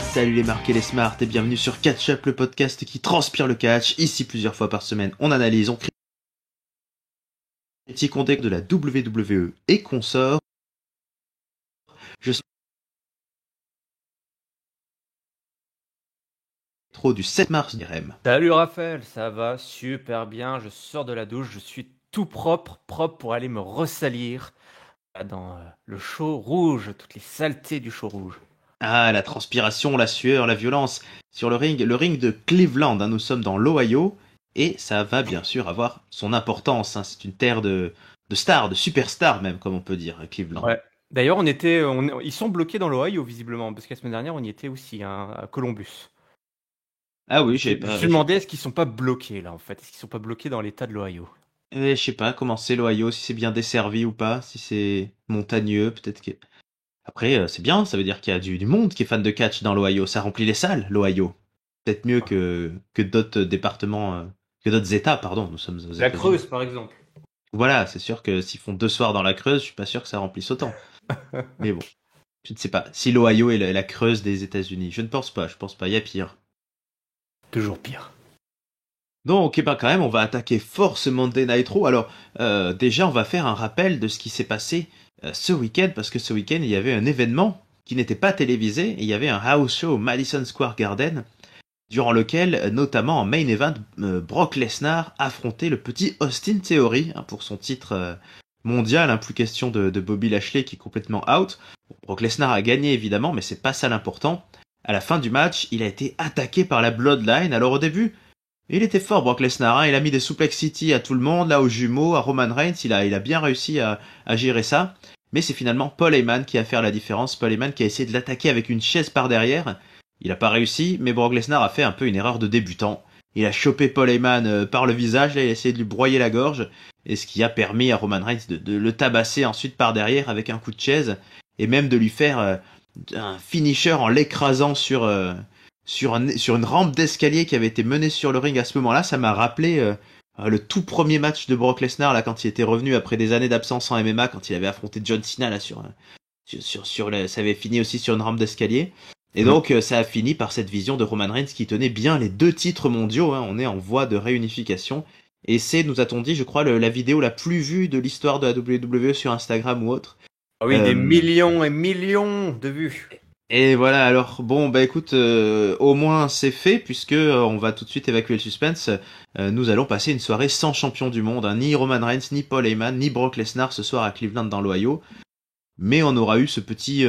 Salut les marques et les smarts et bienvenue sur Catch Up, le podcast qui transpire le catch. Ici, plusieurs fois par semaine, on analyse, on critique, on découvre de la WWE et consorts. Je suis trop du 7 mars d'IRM. Salut Raphaël, ça va super bien, je sors de la douche, je suis tout propre pour aller me ressalir dans le show rouge, toutes les saletés du show rouge. Ah, la transpiration, la sueur, la violence. Sur le ring de Cleveland, nous sommes dans l'Ohio, et ça va bien sûr avoir son importance. C'est une terre de stars, de superstars même, comme on peut dire, Cleveland. Ouais. D'ailleurs, ils sont bloqués dans l'Ohio visiblement, parce que la semaine dernière on y était aussi, à Columbus. Ah oui, Je me suis demandé, est-ce qu'ils sont pas bloqués là en fait, est-ce qu'ils sont pas bloqués dans l'état de l'Ohio? Je sais pas comment c'est l'Ohio, si c'est bien desservi ou pas, si c'est montagneux, peut-être que... Après, c'est bien, ça veut dire qu'il y a du monde qui est fan de catch dans l'Ohio, ça remplit les salles, l'Ohio. Peut-être mieux que d'autres départements, que d'autres états, pardon, nous sommes aux La États-Unis. Creuse par exemple. Voilà, c'est sûr que s'ils font 2 soirs dans la Creuse, je suis pas sûr que ça remplisse autant. Mais bon, je ne sais pas. Si l'Ohio est la Creuse des États-Unis, je pense pas, il y a pire. Toujours pire. Donc, quand même, on va attaquer Force Monday Nitro. Alors, déjà, on va faire un rappel de ce qui s'est passé ce week-end, parce que ce week-end, il y avait un événement qui n'était pas télévisé, et il y avait un house show au Madison Square Garden, durant lequel, notamment en main event, Brock Lesnar affrontait le petit Austin Theory, pour son titre mondial, plus question de Bobby Lashley qui est complètement out. Brock Lesnar a gagné évidemment, mais c'est pas ça l'important. À la fin du match, il a été attaqué par la Bloodline. Alors au début, il était fort Brock Lesnar, il a mis des Suplex City à tout le monde, là aux jumeaux, à Roman Reigns, il a bien réussi à gérer ça. Mais c'est finalement Paul Heyman qui a fait la différence, Paul Heyman qui a essayé de l'attaquer avec une chaise par derrière. Il a pas réussi, mais Brock Lesnar a fait un peu une erreur de débutant. Il a chopé Paul Heyman par le visage, là, il a essayé de lui broyer la gorge, et ce qui a permis à Roman Reigns de le tabasser ensuite par derrière avec un coup de chaise, et même de lui faire un finisher en l'écrasant sur une rampe d'escalier qui avait été menée sur le ring à ce moment-là. Ça m'a rappelé le tout premier match de Brock Lesnar là quand il était revenu après des années d'absence en MMA, quand il avait affronté John Cena là ça avait fini aussi sur une rampe d'escalier. Et donc ça a fini par cette vision de Roman Reigns qui tenait bien les 2 titres mondiaux. On est en voie de réunification. Et c'est, nous a-t-on dit, je crois, la vidéo la plus vue de l'histoire de la WWE sur Instagram ou autre. Ah oui, des millions et millions de vues. Et voilà, alors bon, écoute, au moins c'est fait, puisque on va tout de suite évacuer le suspense. Nous allons passer une soirée sans champion du monde, ni Roman Reigns, ni Paul Heyman, ni Brock Lesnar ce soir à Cleveland dans l'Ohio. Mais on aura eu cette petite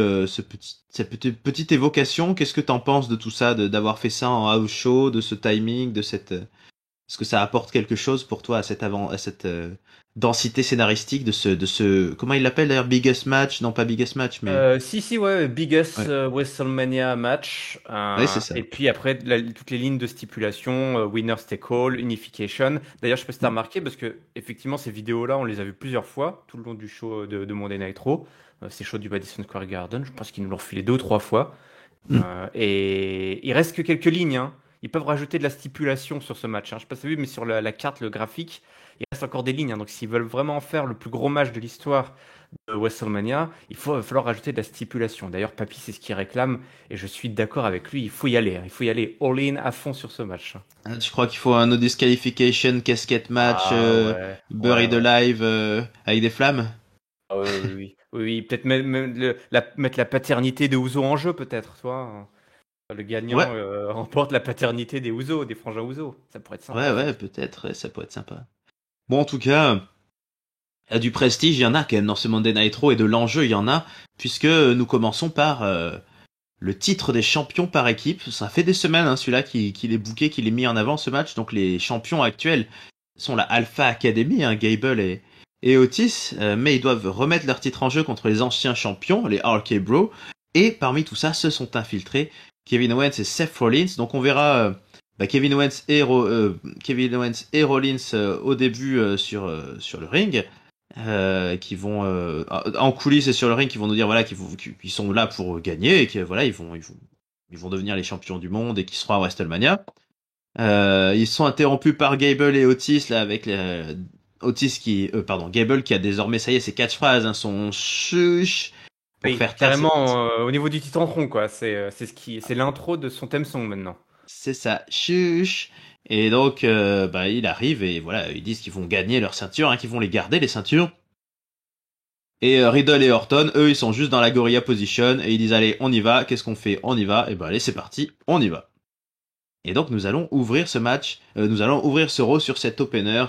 évocation. Qu'est-ce que t'en penses de tout ça, d'avoir fait ça en house show, de ce timing, est-ce que ça apporte quelque chose pour toi à cette densité scénaristique de ce, comment il l'appelle d'ailleurs, biggest match? Non, pas biggest match, mais Si, ouais, biggest ouais, WrestleMania match. ouais, c'est ça. Et puis après, toutes les lignes de stipulation, Winners Take All, Unification. D'ailleurs, je sais pas si t'as remarqué, parce que effectivement, ces vidéos-là, on les a vues plusieurs fois tout le long du show de Monday Night Raw. Ces shows du Madison Square Garden, je pense qu'ils nous l'ont refilé 2 ou 3 fois. Mm. Et il reste que quelques lignes, hein. Ils peuvent rajouter de la stipulation sur ce match, hein. Je sais pas si vous avez vu, mais sur la carte, le graphique, il reste encore des lignes, hein. Donc s'ils veulent vraiment faire le plus gros match de l'histoire de WrestleMania, va falloir rajouter de la stipulation. D'ailleurs, Papy, c'est ce qu'il réclame, et je suis d'accord avec lui. Il faut y aller, hein. Il faut y aller all-in à fond sur ce match. Je crois qu'il faut un no disqualification, casquette match, Ah ouais, buried ouais. alive, avec des flammes. Ah oui, oui, oui. Oui, oui. Peut-être mettre la paternité de Ouzo en jeu, peut-être, toi. Le Ouais, gagnant remporte la paternité des Ouzo, des frangins Ouzo. Ça pourrait être sympa, ça. ouais, peut-être, ouais, ça pourrait être sympa. Bon, en tout cas, du prestige, il y en a quand même dans ce Monday Night Raw, et de l'enjeu, il y en a, puisque nous commençons par le titre des champions par équipe. Ça fait des semaines, celui-là, qu'il est booké, qu'il est mis en avant, ce match. Donc les champions actuels sont la Alpha Academy, Gable et Otis, mais ils doivent remettre leur titre en jeu contre les anciens champions, les RK Bro. Et parmi tout ça, se sont infiltrés Kevin Owens et Seth Rollins. Donc on verra Kevin Owens et Rollins au début sur le ring. Qui vont en coulisses et sur le ring, qui vont nous dire voilà qu'ils sont là pour gagner, et que voilà ils vont devenir les champions du monde et qui seront à WrestleMania. Ils sont interrompus par Gable et Otis là, avec Gable qui a désormais, ça y est, ses catchphrases, son chuch, pour Oui, faire taire cette... carrément au niveau du Titantron, quoi. C'est l'intro de son theme song maintenant. C'est ça, chuch. Et donc, bah, il arrive et voilà, ils disent qu'ils vont gagner leur ceinture, hein, qu'ils vont les garder, les ceintures. Et Riddle et Orton, eux, ils sont juste dans la gorilla position et ils disent allez, on y va. Qu'est-ce qu'on fait? On y va. Et bah allez, c'est parti, on y va. Et donc nous allons ouvrir ce match, nous allons ouvrir ce Raw sur cet opener.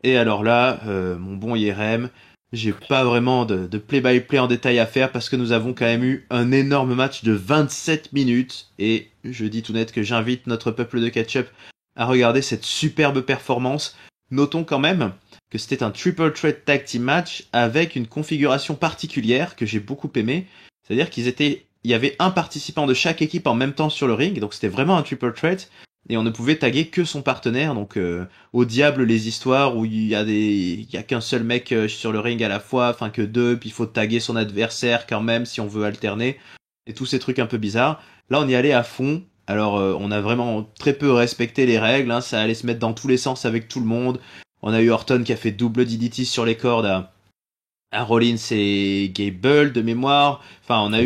Et alors là, mon bon IRM, j'ai pas vraiment de play-by-play en détail à faire parce que nous avons quand même eu un énorme match de 27 minutes. Et je dis tout net que j'invite notre peuple de catch-up à regarder cette superbe performance. Notons quand même que c'était un triple threat tag team match avec une configuration particulière que j'ai beaucoup aimé. C'est-à-dire il y avait un participant de chaque équipe en même temps sur le ring, donc c'était vraiment un triple threat. Et on ne pouvait taguer que son partenaire, donc au diable les histoires où il y a qu'un seul mec sur le ring à la fois, enfin que deux, puis il faut taguer son adversaire quand même si on veut alterner, et tous ces trucs un peu bizarres. Là, on y allait à fond. Alors, on a vraiment très peu respecté les règles, hein, ça allait se mettre dans tous les sens avec tout le monde. On a eu Orton qui a fait double DDT sur les cordes à Rollins et Gable de mémoire. Enfin, on a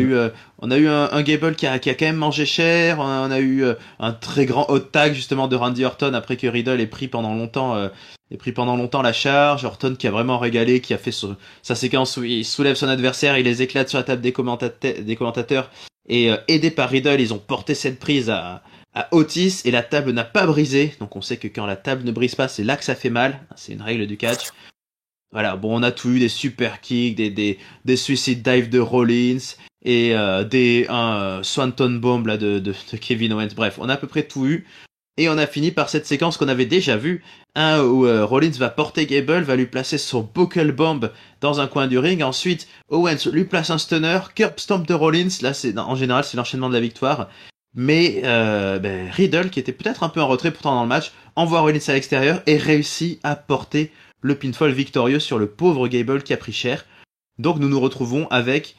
eu un Gable qui a quand même mangé cher. On a eu un très grand hot tag justement de Randy Orton après que Riddle ait pris pendant longtemps la charge. Orton qui a vraiment régalé, qui a fait sa séquence où il soulève son adversaire, il les éclate sur la table des commentateurs. Et aidé par Riddle, ils ont porté cette prise à Otis et la table n'a pas brisé. Donc on sait que quand la table ne brise pas, c'est là que ça fait mal. C'est une règle du catch. Voilà, bon, on a tout eu, des super kicks, des suicide dives de Rollins, et un Swanton Bomb là, de Kevin Owens. Bref, on a à peu près tout eu. Et on a fini par cette séquence qu'on avait déjà vue, hein, où Rollins va porter Gable, va lui placer son Buckle Bomb dans un coin du ring. Ensuite, Owens lui place un stunner, curb stomp de Rollins. Là, en général, c'est l'enchaînement de la victoire. Mais Riddle, qui était peut-être un peu en retrait pourtant dans le match, envoie Rollins à l'extérieur et réussit à porter le pinfall victorieux sur le pauvre Gable qui a pris cher. Donc nous nous retrouvons avec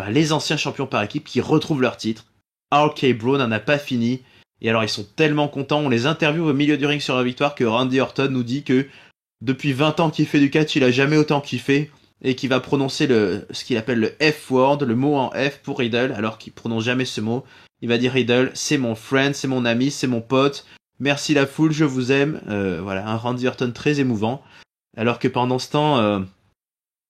les anciens champions par équipe qui retrouvent leur titre. RK Bro n'en a pas fini. Et alors ils sont tellement contents, on les interviewe au milieu du ring sur la victoire que Randy Orton nous dit que depuis 20 ans qu'il fait du catch, il a jamais autant kiffé et qu'il va prononcer ce qu'il appelle le F-word, le mot en F pour Riddle, alors qu'il prononce jamais ce mot. Il va dire Riddle, c'est mon friend, c'est mon ami, c'est mon pote. Merci la foule, je vous aime. Voilà, un Randy Orton très émouvant. Alors que pendant ce temps,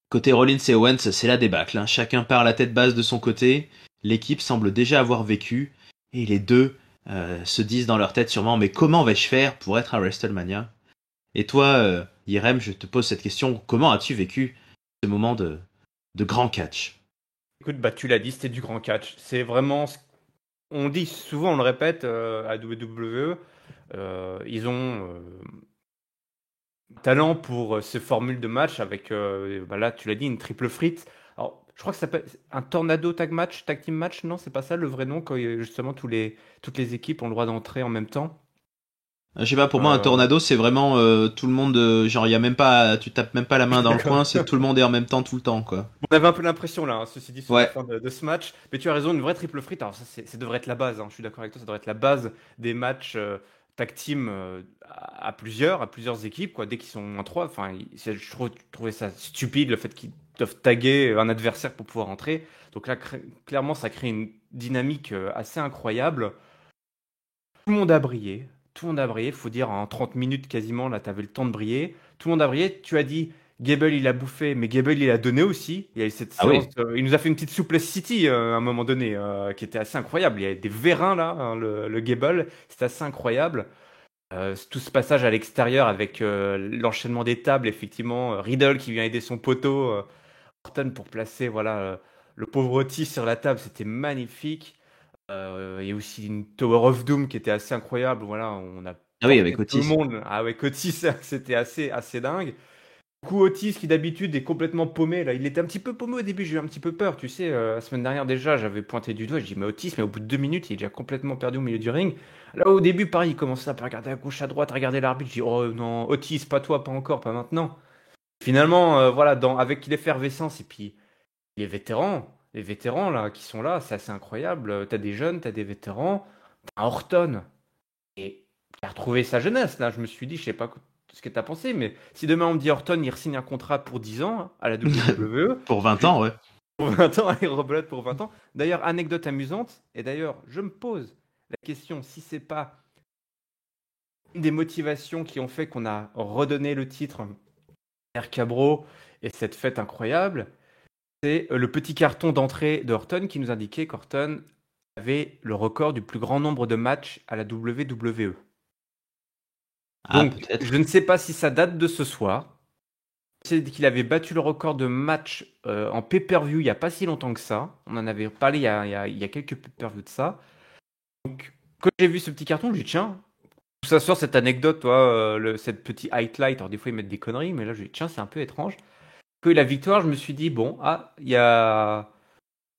côté Rollins et Owens, c'est la débâcle, hein. Chacun part la tête basse de son côté. L'équipe semble déjà avoir vécu. Et les deux se disent dans leur tête sûrement, mais comment vais-je faire pour être à WrestleMania? Et toi, Irem, je te pose cette question. Comment as-tu vécu ce moment de grand catch? Écoute, bah, tu l'as dit, c'était du grand catch. C'est vraiment. On dit souvent, on le répète à WWE, ils ont talent pour ces formules de match avec, là, tu l'as dit, une triple frite. Alors, je crois que ça s'appelle un tornado tag team match, non? C'est pas ça le vrai nom, quand justement toutes les équipes ont le droit d'entrer en même temps. Je sais pas, pour moi un tornado c'est vraiment tout le monde, genre il y a même pas, tu tapes même pas la main dans le D'accord. coin, c'est tout le monde est en même temps tout le temps quoi. On avait un peu l'impression là, hein, ceci dit, sur la Ouais. fin de ce match. Mais tu as raison, une vraie triple frite. Alors ça devrait être la base, hein, je suis d'accord avec toi, ça devrait être la base des matchs tag team à plusieurs équipes, quoi. Dès qu'ils sont en trois, enfin, trouvais ça stupide le fait qu'ils doivent taguer un adversaire pour pouvoir entrer. Donc là, clairement, ça crée une dynamique assez incroyable. Tout le monde a brillé. Tout le monde a brillé. Faut dire, en 30 minutes quasiment, là, tu avais le temps de briller. Tout le monde a brillé. Tu as dit, Gable, il a bouffé, mais Gable, il a donné aussi. Il y a eu cette Ah séance. oui. Il nous a fait une petite souplesse City à un moment donné, qui était assez incroyable. Il y avait des vérins là, hein, le Gable. C'était assez incroyable. Tout ce passage à l'extérieur avec l'enchaînement des tables, effectivement. Riddle qui vient aider son poteau. Orton pour placer voilà, le pauvre Otis sur la table. C'était magnifique. Il y a aussi une Tower of Doom qui était assez incroyable. Voilà, on a Ah oui, porté avec tout le Otis. monde. Ah ouais, Otis, c'était assez dingue. Du coup, Otis, qui d'habitude est complètement paumé, là, il était un petit peu paumé au début, j'ai eu un petit peu peur. Tu sais, la semaine dernière déjà, j'avais pointé du doigt, j'ai dit, mais Otis, mais au bout de 2 minutes, il est déjà complètement perdu au milieu du ring. Là, au début, pareil, il commençait à regarder à gauche, à droite, à regarder l'arbitre. Je dis, oh non, Otis, pas toi, pas encore, pas maintenant. Finalement, voilà, avec l'effervescence et puis les vétérans là qui sont là, c'est assez incroyable. T'as des jeunes, t'as des vétérans, t'as un Orton et qui a retrouvé sa jeunesse là. Je me suis dit, je sais pas ce que t'as pensé, mais si demain on me dit Orton il re-signe un contrat pour 10 ans à la WWE, Pour 20 je, ans, ouais. pour 20 ans, allez, rebelote pour 20 ans. D'ailleurs, anecdote amusante, et d'ailleurs, je me pose la question si c'est pas une des motivations qui ont fait qu'on a redonné le titre à Cabro et cette fête incroyable, c'est le petit carton d'entrée de Orton qui nous indiquait qu'Orton avait le record du plus grand nombre de matchs à la WWE. Ah, Donc, peut-être. je ne sais pas si ça date de ce soir. C'est qu'il avait battu le record de matchs en pay-per-view il n'y a pas si longtemps que ça. On en avait parlé il y a quelques pay-per-view de ça. Donc, quand j'ai vu ce petit carton, je lui ai dit, tiens, d'où ça sort cette anecdote, toi, cette petite highlight. Alors, des fois, ils mettent des conneries, mais là, je lui ai dit, tiens, c'est un peu étrange. Quand il a la victoire, je me suis dit, bon, ah, il y a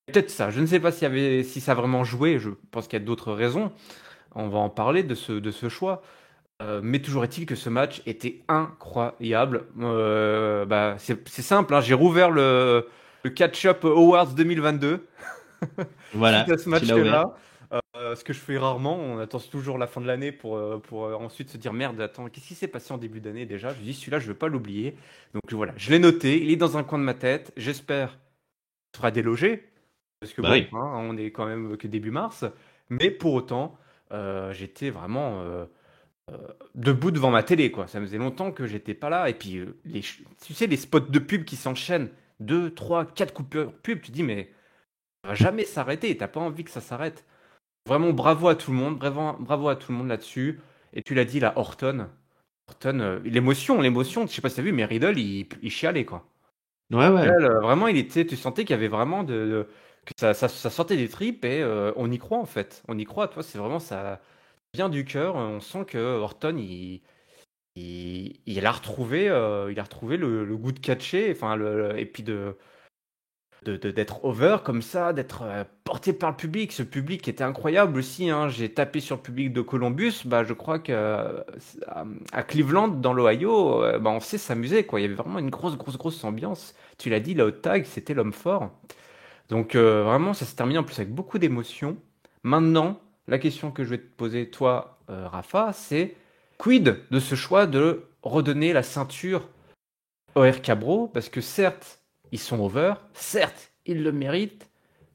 peut-être ça. Je ne sais pas si ça a vraiment joué. Je pense qu'il y a d'autres raisons. On va en parler de ce choix. Mais toujours est-il que ce match était incroyable. Bah, c'est simple, hein, j'ai rouvert le Catch-up Awards 2022 suite Voilà, à ce tu l'as ouvert. match-là. Ce que je fais rarement, on attend toujours la fin de l'année pour ensuite se dire merde, attends, qu'est-ce qui s'est passé en début d'année déjà? Je dis celui-là, je ne veux pas l'oublier. Donc voilà, je l'ai noté, il est dans un coin de ma tête. J'espère qu'il sera délogé, parce que Bah bon, oui. hein, on est quand même que début mars. Mais pour autant, j'étais vraiment debout devant ma télé, quoi. Ça faisait longtemps que j'étais pas là. Et puis, tu sais, les spots de pub qui s'enchaînent, 2, 3, 4 coupures pub, tu dis, mais ça va jamais s'arrêter. T'as pas envie que ça s'arrête. Vraiment, bravo à tout le monde. Bravo, bravo à tout le monde là-dessus. Et tu l'as dit, là, Orton. Orton, l'émotion. Je sais pas si t'as vu, mais Riddle, il chialait, quoi. Ouais, ouais. Là, vraiment, tu sentais qu'il y avait vraiment que ça sortait des tripes et on y croit, en fait. On y croit, toi, c'est vraiment ça vient du cœur. On sent que Orton, il a retrouvé le goût de catcher, enfin, et puis d'être over comme ça, d'être porté par le public. Ce public était incroyable aussi, hein. J'ai tapé sur le public de Columbus. Bah, je crois que à Cleveland, dans l'Ohio, bah, on sait s'amuser, quoi. Il y avait vraiment une grosse, grosse, grosse ambiance. Tu l'as dit, là, au tag, c'était l'homme fort. Donc, vraiment, ça s'est terminé en plus avec beaucoup d'émotions. Maintenant, la question que je vais te poser, toi, Rafa, c'est quid de ce choix de redonner la ceinture OR Cabro? Parce que certes, ils sont over, certes, ils le méritent,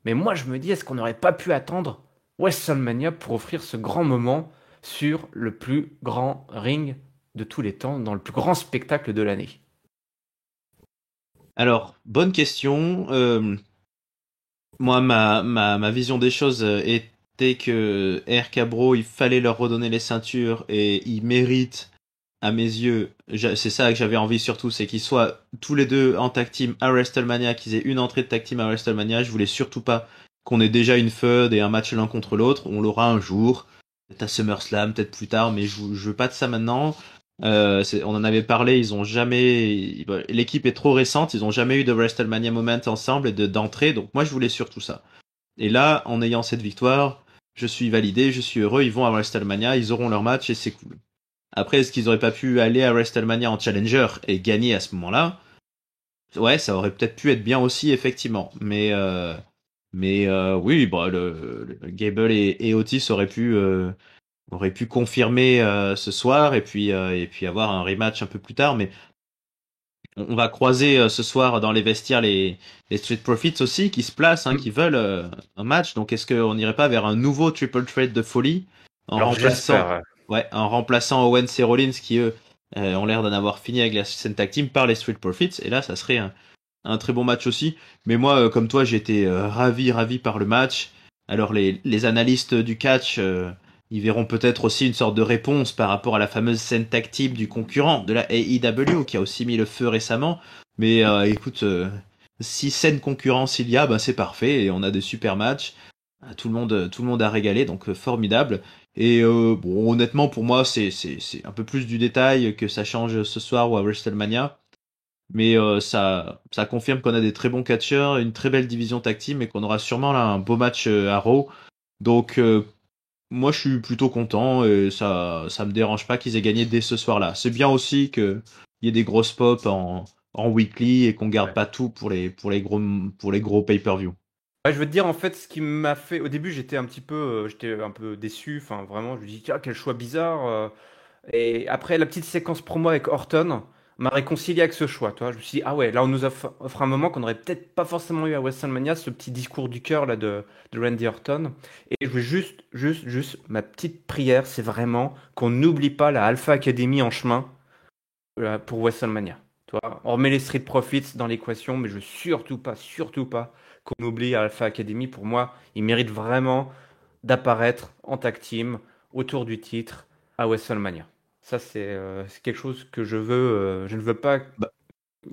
mais moi, je me dis, est-ce qu'on n'aurait pas pu attendre WrestleMania pour offrir ce grand moment sur le plus grand ring de tous les temps, dans le plus grand spectacle de l'année? Alors, bonne question. Moi, ma vision des choses était que Air Cabro, il fallait leur redonner les ceintures et ils méritent, à mes yeux, c'est ça que j'avais envie surtout, c'est qu'ils soient tous les deux en tag team à WrestleMania, qu'ils aient une entrée de tag team à WrestleMania. Je voulais surtout pas qu'on ait déjà une feud et un match l'un contre l'autre. On l'aura un jour, peut-être à SummerSlam, peut-être plus tard, mais je veux pas de ça maintenant. On en avait parlé, ils ont jamais, l'équipe est trop récente, ils ont jamais eu de WrestleMania moment ensemble et d'entrée, donc moi je voulais surtout ça. Et là, en ayant cette victoire, je suis validé, je suis heureux, ils vont à WrestleMania, ils auront leur match et c'est cool. Après, est-ce qu'ils auraient pas pu aller à WrestleMania en Challenger et gagner à ce moment-là? Ouais, ça aurait peut-être pu être bien aussi, effectivement. Mais oui, bon, le Gable et Otis auraient pu confirmer ce soir et puis avoir un rematch un peu plus tard. Mais on va croiser ce soir dans les vestiaires les Street Profits aussi qui se placent, hein, qui veulent un match. Donc est-ce qu'on n'irait pas vers un nouveau triple threat de folie en Alors remplaçant, j'espère. ouais, en remplaçant Owens et Rollins qui eux ont l'air d'en avoir fini avec la scène tag team par les Street Profits. Et là, ça serait un très bon match aussi. Mais moi, comme toi, j'étais ravi par le match. Alors les analystes du catch, ils verront peut-être aussi une sorte de réponse par rapport à la fameuse scène tag team du concurrent de la AEW qui a aussi mis le feu récemment. Mais écoute, si scène concurrence il y a, ben c'est parfait et on a des super matchs. Tout le monde a régalé, donc formidable. Et bon, honnêtement, pour moi, c'est un peu plus du détail que ça change ce soir ou à WrestleMania. Mais ça confirme qu'on a des très bons catcheurs, une très belle division tag team et qu'on aura sûrement là un beau match à Raw. Donc moi je suis plutôt content et ça me dérange pas qu'ils aient gagné dès ce soir-là. C'est bien aussi qu'il y ait des grosses pop en weekly et qu'on garde Ouais. pas tout pour les gros pay-per-view. Ouais, je veux te dire, en fait, ce qui m'a fait. Au début, j'étais un peu déçu. Enfin, vraiment, je me dis, tiens, quel choix bizarre. Et après, la petite séquence promo avec Orton, m'a réconcilié avec ce choix, toi. Je me suis dit, ah ouais, là, on nous offre un moment qu'on n'aurait peut-être pas forcément eu à WrestleMania, ce petit discours du cœur là de Randy Orton. Et je veux juste, ma petite prière, c'est vraiment qu'on n'oublie pas la Alpha Academy en chemin pour WrestleMania. Tu vois, on remet les Street Profits dans l'équation, mais je veux surtout pas qu'on oublie Alpha Academy. Pour moi, ils méritent vraiment d'apparaître en tag team autour du titre à WrestleMania. Ça, c'est quelque chose que je veux. Je ne veux pas Bah,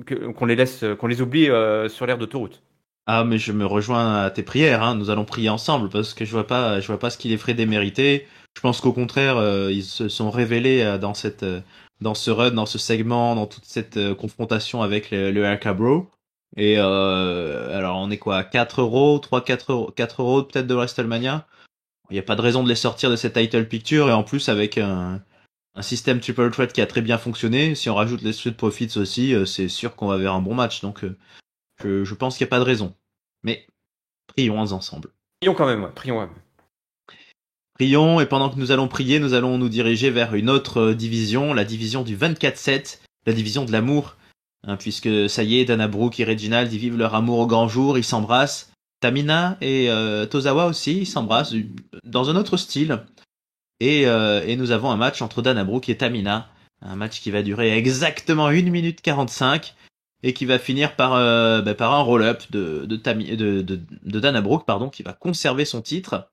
qu'on les laisse, qu'on les oublie sur l'aire d'autoroute. ah, mais je me rejoins à tes prières, hein. Nous allons prier ensemble parce que je vois pas ce qui les ferait démériter. Je pense qu'au contraire, ils se sont révélés dans ce run, dans ce segment, dans toute cette confrontation avec le RK Bro. Et alors, on est quoi, 4 euros, 3, 4 euros peut-être de WrestleMania. Il n'y a pas de raison de les sortir de cette title picture et en plus avec un système triple threat qui a très bien fonctionné. Si on rajoute les Street Profits aussi, c'est sûr qu'on va vers un bon match. Donc, je pense qu'il n'y a pas de raison. Mais prions ensemble. Prions quand même, ouais, prions. Ouais. Prions, et pendant que nous allons prier, nous allons nous diriger vers une autre division, la division du 24-7, la division de l'amour. Hein, puisque ça y est, Dana Brooke et Reginald, ils vivent leur amour au grand jour, ils s'embrassent. Tamina et Tozawa aussi, ils s'embrassent dans un autre style. Et nous avons un match entre Dana Brooke et Tamina. Un match qui va durer exactement 1 minute 45 et qui va finir par un roll-up de Dana Brooke, pardon, qui va conserver son titre.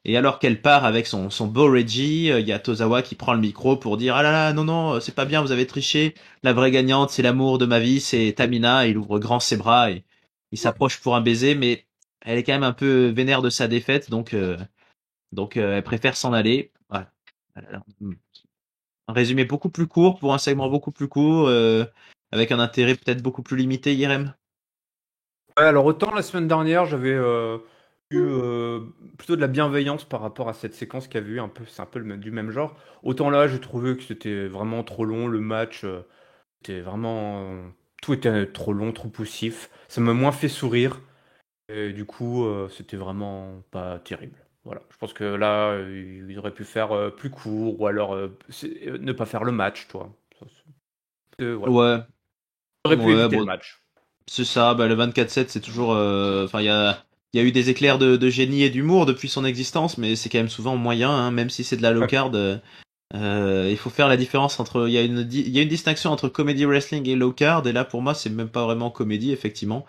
Et alors qu'elle part avec son beau Reggie, il y a Tozawa qui prend le micro pour dire « Ah là là, non, non, c'est pas bien, vous avez triché. La vraie gagnante, c'est l'amour de ma vie, c'est Tamina. » Il ouvre grand ses bras et il s'approche pour un baiser, mais elle est quand même un peu vénère de sa défaite, donc elle préfère s'en aller. Voilà. Un résumé beaucoup plus court pour un segment beaucoup plus court, avec un intérêt peut-être beaucoup plus limité, Irem. Ouais, alors autant la semaine dernière, j'avais eu plutôt de la bienveillance par rapport à cette séquence qui avait eu un peu, c'est un peu du même genre. Autant là, j'ai trouvé que c'était vraiment trop long, le match, c'était vraiment, tout était trop long, trop poussif. Ça m'a moins fait sourire. Et du coup, c'était vraiment pas terrible. Voilà. Je pense que là, ils auraient pu faire plus court ou alors ne pas faire le match, toi. Voilà. Ouais, Ils auraient pu ouais, éviter le bon, match. c'est ça. Bah, le 24-7, c'est toujours, enfin, il y a eu des éclairs de génie et d'humour depuis son existence, mais c'est quand même souvent moyen, hein, même si c'est de la low Ouais. card. Il faut faire la différence entre, il y a une distinction entre comedy wrestling et low card, et là, pour moi, c'est même pas vraiment comédie, effectivement.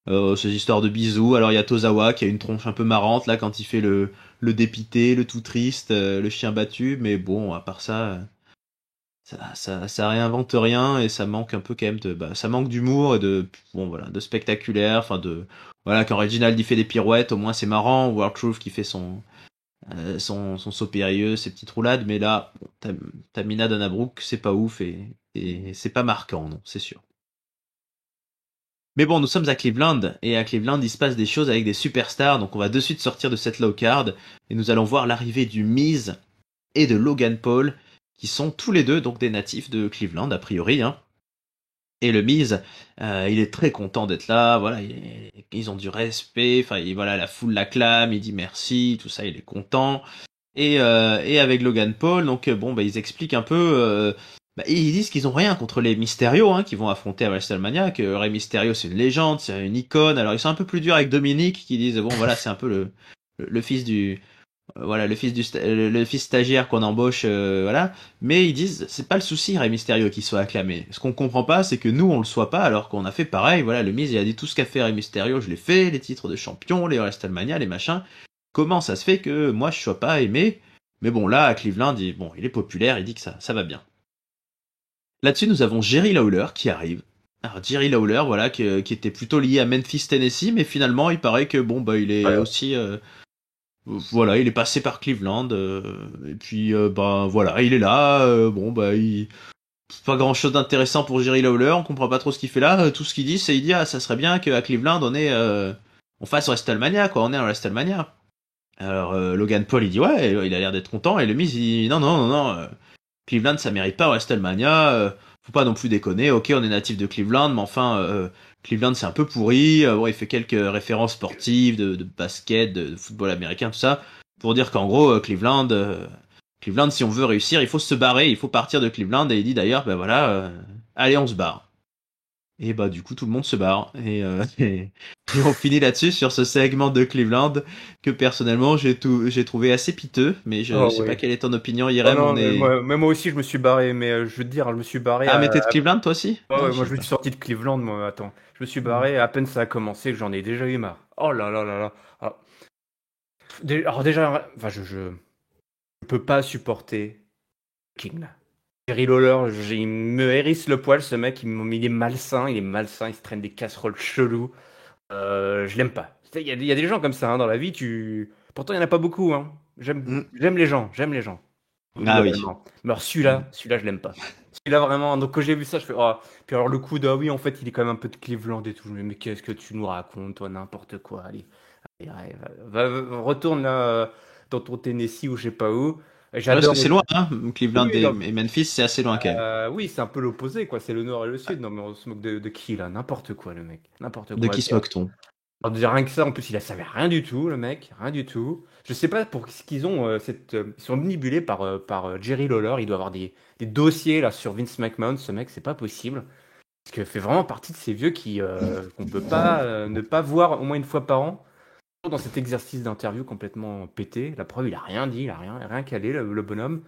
Ces histoires de bisous. Alors il y a Tozawa qui a une tronche un peu marrante là quand il fait le dépité, le tout triste, le chien battu. Mais bon, à part ça, ça réinvente rien et ça manque un peu quand même ça manque d'humour et bon voilà, de spectaculaire. Enfin voilà, quand Reginald il fait des pirouettes, au moins c'est marrant. World Truth qui fait son saut périlleux, ses petites roulades. Mais là, bon, Tamina Dana Brooke, c'est pas ouf et c'est pas marquant, non, c'est sûr. Mais bon, nous sommes à Cleveland, et à Cleveland, il se passe des choses avec des superstars, donc on va de suite sortir de cette low card, et nous allons voir l'arrivée du Miz et de Logan Paul, qui sont tous les deux donc des natifs de Cleveland, a priori, hein. Et le Miz, il est très content d'être là, voilà, ils ont du respect, enfin, voilà, la foule l'acclame, il dit merci, tout ça, il est content. Et avec Logan Paul, donc bon, bah, ils expliquent un peu. Ils disent qu'ils ont rien contre les Mysterio, hein, qui vont affronter à WrestleMania, que Rey Mysterio c'est une légende, c'est une icône. Alors ils sont un peu plus durs avec Dominique, qui disent bon voilà c'est un peu le fils du voilà le fils stagiaire qu'on embauche, voilà. Mais ils disent c'est pas le souci Rey Mysterio qui soit acclamé. Ce qu'on comprend pas c'est que nous on le soit pas alors qu'on a fait pareil. Voilà, le Miz il a dit tout ce qu'a fait Rey Mysterio, je l'ai fait, les titres de champion, les WrestleMania, les machins. Comment ça se fait que moi je sois pas aimé? Mais bon là à Cleveland il est populaire, il dit que ça va bien. Là-dessus, nous avons Jerry Lawler qui arrive. Alors Jerry Lawler, voilà, qui était plutôt lié à Memphis, Tennessee, mais finalement, il paraît que bon, bah, il est Ouais. aussi, voilà, il est passé par Cleveland, et puis, bah, voilà, il est là. Bon, bah, pas grand-chose d'intéressant pour Jerry Lawler. On comprend pas trop ce qu'il fait là. Tout ce qu'il dit, c'est il dit, ah, ça serait bien qu'à Cleveland, on fasse WrestleMania, quoi. On est à WrestleMania. Alors Logan Paul, il dit ouais, il a l'air d'être content, et le Miz, il dit non, non, non, non. Cleveland, ça mérite pas WrestleMania. Faut pas non plus déconner. Ok, on est natif de Cleveland, mais enfin, Cleveland, c'est un peu pourri. Bon, il fait quelques références sportives, de basket, de football américain, tout ça, pour dire qu'en gros, Cleveland, si on veut réussir, il faut se barrer, il faut partir de Cleveland. Et il dit d'ailleurs, ben voilà, allez, on se barre. Et bah du coup tout le monde se barre et on finit là-dessus sur ce segment de Cleveland que personnellement j'ai trouvé assez piteux, mais je Oh sais pas oui. quelle est ton opinion, Oh Irem. non, On mais est moi aussi je me suis barré, mais je veux te dire, je me suis barré ah à... mais t'es de Cleveland toi aussi? Ouais, Ah ouais, je moi sais je me pas. suis sorti de Cleveland, moi, attends. Je me suis Hmm. barré à peine ça a commencé, que j'en ai déjà eu marre. Oh là là là là. Alors déjà, enfin je peux pas supporter King là. Jerry Lawler, il me hérisse le poil, ce mec, il est malsain, il se traîne des casseroles chelous. Je l'aime pas. Il y a des gens comme ça hein, dans la vie, pourtant il y en a pas beaucoup, hein. Hmm. J'aime les gens, Ah oui. globalement. Mais alors celui-là je l'aime pas. Celui-là vraiment, donc quand j'ai vu ça, je fais, oh. Puis alors le coup de, ah oui, en fait il est quand même un peu de Cleveland et tout. Je me dis, mais qu'est-ce que tu nous racontes, toi, n'importe quoi, allez. Allez, retourne là dans ton Tennessee ou je sais pas où. Ouais, parce J'adore que c'est les... loin, hein. Cleveland Oui, non, et Memphis, c'est assez loin quand même. oui, c'est un peu l'opposé, quoi. C'est le nord et le sud. Non, mais on se moque de qui, là? N'importe quoi, le mec. N'importe De quoi. qui se moque-t-on? Alors, déjà, rien que ça, en plus, il a savait rien du tout, le mec. Rien du tout. Je sais pas pour ce qu'ils ont. Ils sont omnibulés par Jerry Lawler. Il doit avoir des dossiers, là, sur Vince McMahon. Ce mec, c'est pas possible. Parce qu'il fait vraiment partie de ces vieux qu'on peut pas ne pas voir au moins une fois par an. Dans cet exercice d'interview complètement pété. La preuve, il a rien dit, il a rien calé, le bonhomme.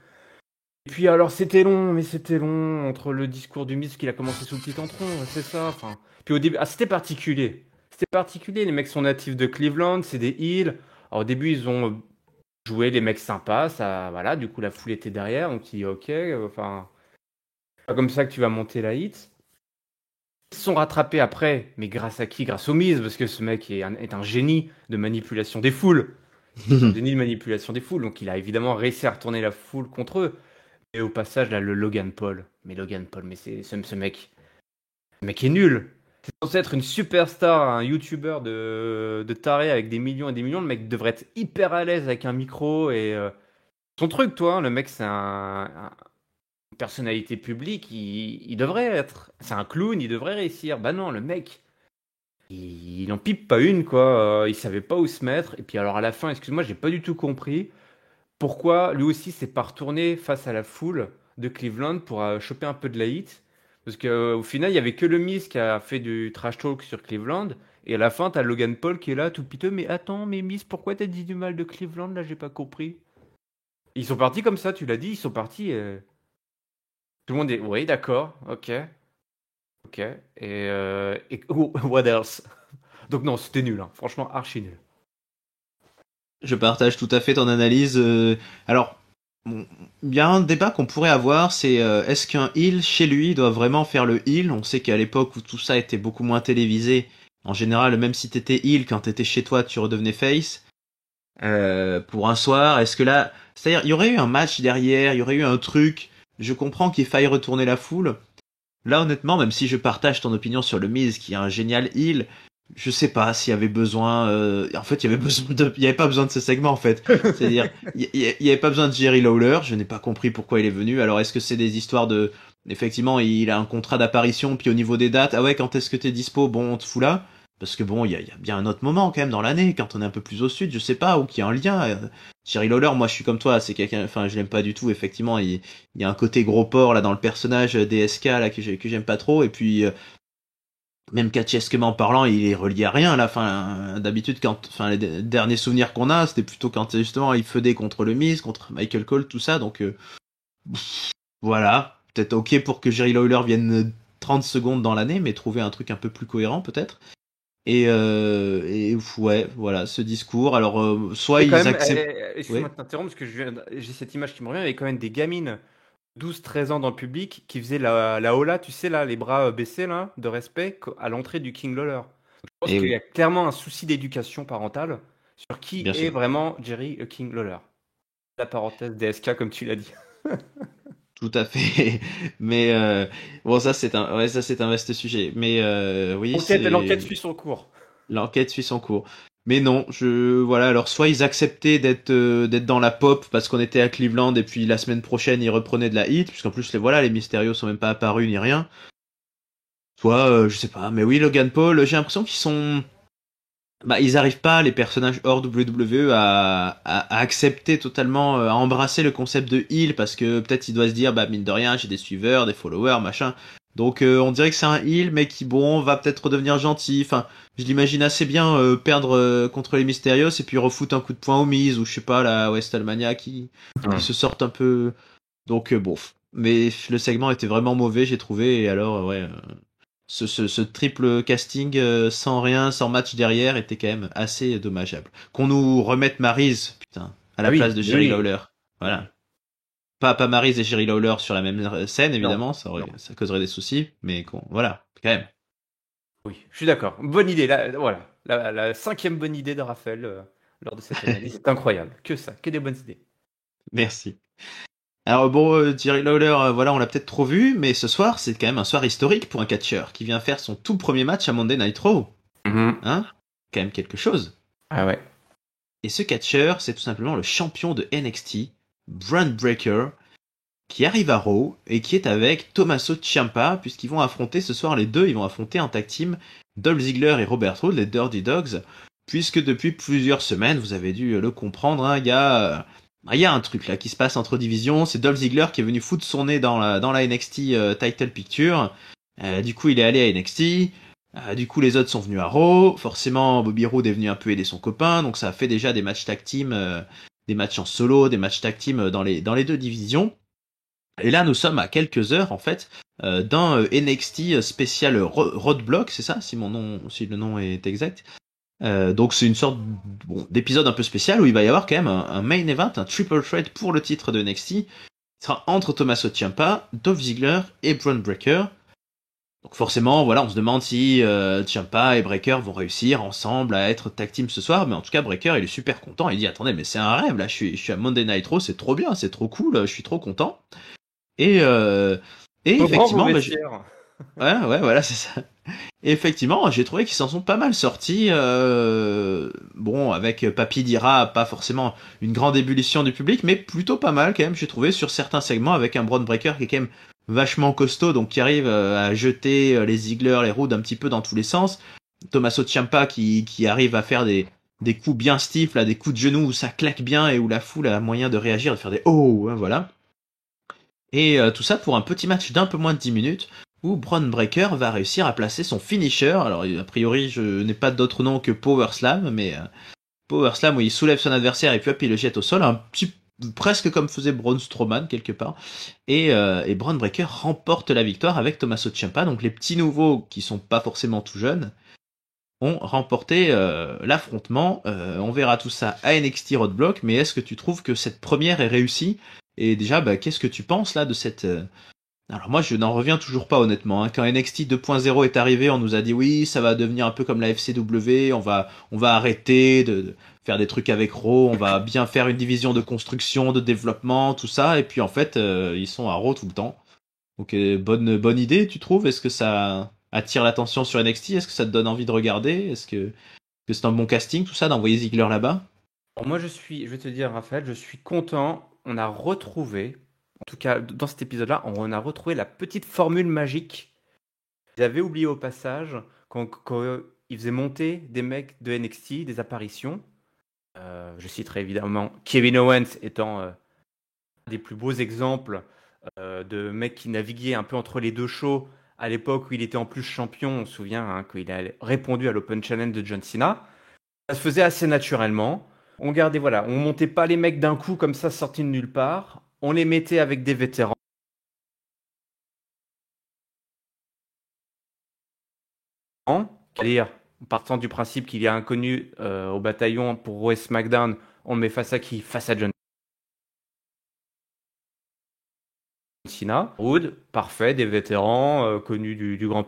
Et puis alors c'était long, mais c'était long entre le discours du Miz qu'il a commencé sous le petit entron, c'est ça. Enfin, puis au début, c'était particulier. C'était particulier. Les mecs sont natifs de Cleveland, c'est des heels. Alors au début ils ont joué les mecs sympas, ça, voilà. Du coup la foule était derrière, donc il dit ok, enfin, c'est pas comme ça que tu vas monter la hit. Ils se sont rattrapés après, mais grâce à qui? Grâce au Miz, parce que ce mec est un génie de manipulation des foules. C'est un génie de manipulation des foules, donc il a évidemment réussi à retourner la foule contre eux. Et au passage, là, le Logan Paul. Mais Logan Paul, mais c'est ce mec est nul. C'est censé être une superstar, un YouTuber de taré avec des millions et des millions. Le mec devrait être hyper à l'aise avec un micro et son truc, toi. Hein, le mec, c'est une personnalité publique. Il devrait être. C'est un clown, il devrait réussir. Bah non, le mec, il en pipe pas une, quoi. Il savait pas où se mettre. Et puis alors à la fin, excuse-moi, j'ai pas du tout compris. Pourquoi lui aussi s'est pas retourné face à la foule de Cleveland pour choper un peu de la hit? Parce qu'au final, il y avait que le Miz qui a fait du trash talk sur Cleveland. Et à la fin, t'as Logan Paul qui est là tout piteux. Mais attends, mais Miz, pourquoi t'as dit du mal de Cleveland? Là, j'ai pas compris. Ils sont partis comme ça, tu l'as dit, ils sont partis. Tout le monde est, oui, d'accord, ok, ok. Et what else? Donc non, c'était nul, hein. Franchement, archi nul. Je partage tout à fait ton analyse. Alors, bon, il y a un débat qu'on pourrait avoir, c'est est-ce qu'un heel chez lui doit vraiment faire le heel? On sait qu'à l'époque où tout ça était beaucoup moins télévisé, en général, même si t'étais heel, quand t'étais chez toi, tu redevenais face. Pour un soir, est-ce que là, c'est-à-dire, il y aurait eu un match derrière, il y aurait eu un truc. Je comprends qu'il faille retourner la foule. Là, honnêtement, même si je partage ton opinion sur le Miz, qui est un génial heel, je sais pas s'il y avait besoin. En fait, il y avait pas besoin de ce segment en fait. C'est-à-dire, il y avait pas besoin de Jerry Lawler. Je n'ai pas compris pourquoi il est venu. Alors, est-ce que c'est des histoires de, effectivement, il a un contrat d'apparition, puis au niveau des dates, ah ouais, quand est-ce que t'es dispo? Bon, on te fout là. Parce que bon, il y a bien un autre moment quand même dans l'année, quand on est un peu plus au sud, je sais pas, ou qu'il y a un lien. Jerry Lawler, moi, je suis comme toi, c'est quelqu'un, enfin, je l'aime pas du tout. Effectivement, il y a un côté gros porc là dans le personnage DSK là que j'aime pas trop. Et puis même catchesquement parlant, il est relié à rien là. Enfin, d'habitude, enfin, les derniers souvenirs qu'on a, c'était plutôt quand justement il feudait contre le Miz, contre Michael Cole, tout ça. Donc voilà, peut-être ok pour que Jerry Lawler vienne 30 secondes dans l'année, mais trouver un truc un peu plus cohérent peut-être. Et ouais, voilà, ce discours. Alors, soit Et quand ils même, acceptent. excuse-moi Oui, de t'interrompre, parce que j'ai cette image qui me revient, il y avait quand même des gamines 12-13 ans dans le public qui faisaient la hola, tu sais, là, les bras baissés, là, de respect, à l'entrée du King Lawler. Je pense et qu'il y oui, a clairement un souci d'éducation parentale sur qui bien est sûr. vraiment Jerry King Lawler. La parenthèse DSK, comme tu l'as dit. Tout à fait. Mais bon, ça c'est un vaste sujet. Mais oui, L'enquête c'est suit son cours. l'enquête suit son cours. Mais non, voilà. Alors soit ils acceptaient d'être dans la pop parce qu'on était à Cleveland et puis la semaine prochaine ils reprenaient de la hit puisqu'en plus les Mysterio sont même pas apparus ni rien. Soit je sais pas. Mais oui, Logan Paul, j'ai l'impression qu'ils sont bah, ils arrivent pas, les personnages hors WWE, à accepter totalement, à embrasser le concept de heel, parce que peut-être il doit se dire, bah, mine de rien, j'ai des suiveurs, des followers, machin. Donc on dirait que c'est un heel, mais qui bon va peut-être redevenir gentil. Enfin, je l'imagine assez bien perdre contre les Mysterios et puis refoutre un coup de poing aux Miz ou je sais pas la Westallmania qui se sortent un peu. Donc bon, mais le segment était vraiment mauvais, j'ai trouvé. Et alors ouais, ce triple casting sans rien, sans match derrière était quand même assez dommageable. Qu'on nous remette Maryse, putain, à Ah la place de oui, Jerry oui. Lawler. Voilà. Pas Maryse et Jerry Lawler sur la même scène, Non, évidemment, non. ça causerait des soucis, mais voilà, quand même. Oui, je suis d'accord. Bonne idée. Voilà. La cinquième bonne idée de Raphaël lors de cette analyse. C'est incroyable. Que ça, que des bonnes idées. Merci. Alors bon, Jerry Lawler, voilà, on l'a peut-être trop vu, mais ce soir, c'est quand même un soir historique pour un catcheur qui vient faire son tout premier match à Monday Night Raw. Hein? Quand même quelque chose. Ah ouais. Et ce catcheur, c'est tout simplement le champion de NXT, Braun Breaker, qui arrive à Raw et qui est avec Tommaso Ciampa, puisqu'ils vont affronter ce soir les deux, ils vont affronter en tag team Dolph Ziggler et Robert Roode, les Dirty Dogs, puisque depuis plusieurs semaines, vous avez dû le comprendre, hein, il y a un truc là qui se passe entre divisions, c'est Dolph Ziggler qui est venu foutre son nez dans la NXT Title Picture, du coup il est allé à NXT, du coup les autres sont venus à Raw, forcément Bobby Roode est venu un peu aider son copain, donc ça a fait déjà des matchs tag team, des matchs en solo, des matchs tag team dans les deux divisions. Et là, nous sommes à quelques heures, en fait, d'un NXT spécial Roadblock, c'est ça, si le nom est exact. Donc c'est une sorte d'épisode un peu spécial où il va y avoir quand même un main event, un triple threat pour le titre de NXT. Il sera entre Tommaso Ciampa, Dolph Ziggler et Braun Breaker. Donc forcément, voilà, on se demande si Ciampa et Breaker vont réussir ensemble à être tag team ce soir, mais en tout cas Breaker il est super content, il dit attendez mais c'est un rêve là, je suis à Monday Night Raw, c'est trop bien, c'est trop cool, je suis trop content. Et, euh, et effectivement, ouais, voilà, c'est ça. Et effectivement, j'ai trouvé qu'ils s'en sont pas mal sortis. Bon, avec Papy Dira, pas forcément une grande ébullition du public, mais plutôt pas mal quand même, j'ai trouvé, sur certains segments, avec un Braun Breaker qui est quand même vachement costaud, donc qui arrive à jeter les Ziggler, les Roode un petit peu dans tous les sens. Tommaso Ciampa qui arrive à faire des coups bien stiffs, là, des coups de genoux où ça claque bien et où la foule a moyen de réagir, de faire des oh, hein, voilà. Et tout ça pour un petit match d'un peu moins de 10 minutes où Braun Breaker va réussir à placer son finisher. Alors a priori je n'ai pas d'autre nom que Power Slam, mais Power Slam où il soulève son adversaire et puis hop il le jette au sol, un petit presque comme faisait Braun Strowman quelque part. Et Braun Breaker remporte la victoire avec Tommaso Ciampa. Donc les petits nouveaux qui sont pas forcément tout jeunes ont remporté l'affrontement. On verra tout ça à NXT Roadblock, mais est-ce que tu trouves que cette première est réussie? Et déjà, qu'est-ce que tu penses là de cette... Alors moi, je n'en reviens toujours pas honnêtement. Hein. Quand NXT 2.0 est arrivé, on nous a dit oui, ça va devenir un peu comme la FCW, on va arrêter de faire des trucs avec Raw, on va bien faire une division de construction, de développement, tout ça. Et puis en fait, ils sont à Raw tout le temps. Donc bonne idée, tu trouves? Est-ce que ça attire l'attention sur NXT? Est-ce que ça te donne envie de regarder? Est-ce que c'est un bon casting tout ça d'envoyer Ziggler là-bas? Alors moi, je vais te dire, Raphaël, je suis content. On a retrouvé, en tout cas dans cet épisode-là, on a retrouvé la petite formule magique qu'ils avaient oublié au passage quand ils faisaient monter des mecs de NXT, des apparitions. Je citerai évidemment Kevin Owens étant un des plus beaux exemples de mecs qui naviguaient un peu entre les deux shows à l'époque où il était en plus champion. On se souvient hein, qu'il a répondu à l'Open Challenge de John Cena. Ça se faisait assez naturellement. On gardait, voilà, on montait pas les mecs d'un coup comme ça sortis de nulle part. On les mettait avec des vétérans. C'est-à-dire, en partant du principe qu'il y a un connu au bataillon pour Raw et SmackDown, on le met face à qui? Face à John Cena. Roode, parfait, des vétérans connus du grand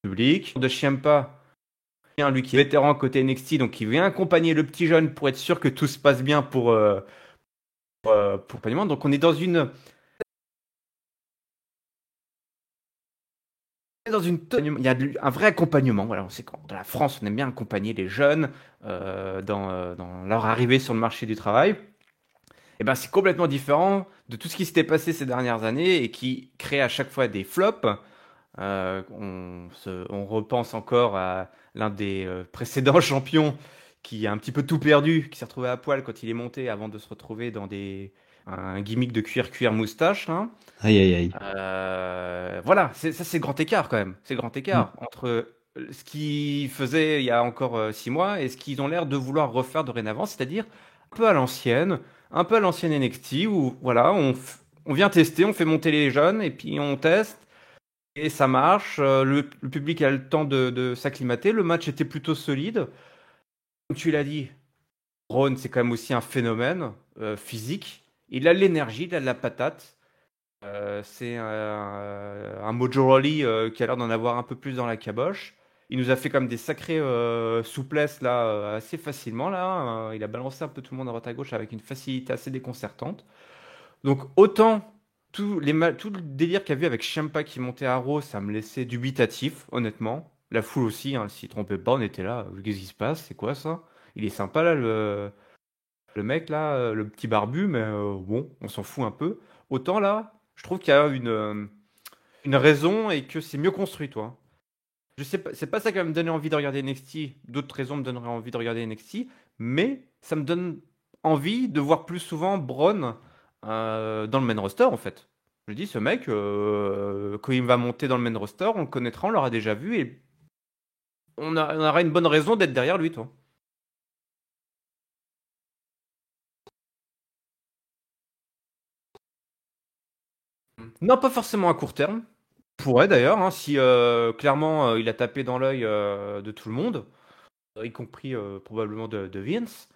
public. De Ciampa, lui qui est vétéran côté NXT, donc il vient accompagner le petit jeune pour être sûr que tout se passe bien pour Pagnement. Donc on est dans une il y a un vrai accompagnement. Voilà, on sait qu'en dans la France, on aime bien accompagner les jeunes dans leur arrivée sur le marché du travail. Et ben, c'est complètement différent de tout ce qui s'était passé ces dernières années et qui crée à chaque fois des flops. On repense encore à l'un des précédents champions qui a un petit peu tout perdu, qui s'est retrouvé à poil quand il est monté avant de se retrouver dans un gimmick de cuir moustache, hein. Aïe, aïe, aïe. Voilà, c'est le grand écart quand même. C'est le grand Mm. écart entre ce qu'ils faisaient il y a encore 6 mois et ce qu'ils ont l'air de vouloir refaire dorénavant, c'est-à-dire un peu à l'ancienne NXT où voilà, on vient tester, on fait monter les jeunes et puis on teste et ça marche. Le public a le temps de s'acclimater. Le match était plutôt solide. Comme tu l'as dit, Braun, c'est quand même aussi un phénomène physique. Il a l'énergie, il a de la patate. C'est un Mojo Rawley qui a l'air d'en avoir un peu plus dans la caboche. Il nous a fait comme des sacrées souplesses là, assez facilement là. Il a balancé un peu tout le monde à droite à gauche avec une facilité assez déconcertante. Donc autant tout le délire qu'il y a vu avec Ciampa qui montait à Raw, ça me laissait dubitatif, honnêtement. La foule aussi, hein, s'y trompait pas, on était là. Qu'est-ce qui se passe? C'est quoi ça? Il est sympa là, le mec là, le petit barbu, mais bon, on s'en fout un peu. Autant là, je trouve qu'il y a une raison et que c'est mieux construit, toi. Je sais pas, c'est pas ça qui va me donner envie de regarder NXT. D'autres raisons me donneraient envie de regarder NXT, mais ça me donne envie de voir plus souvent Braun dans le main roster en fait. Je dis, ce mec, quand il va monter dans le main roster, on le connaîtra, on l'aura déjà vu et on aura une bonne raison d'être derrière lui, toi. Non, pas forcément à court terme. Pourrait d'ailleurs, hein, si clairement il a tapé dans l'œil de tout le monde, y compris probablement de Vince.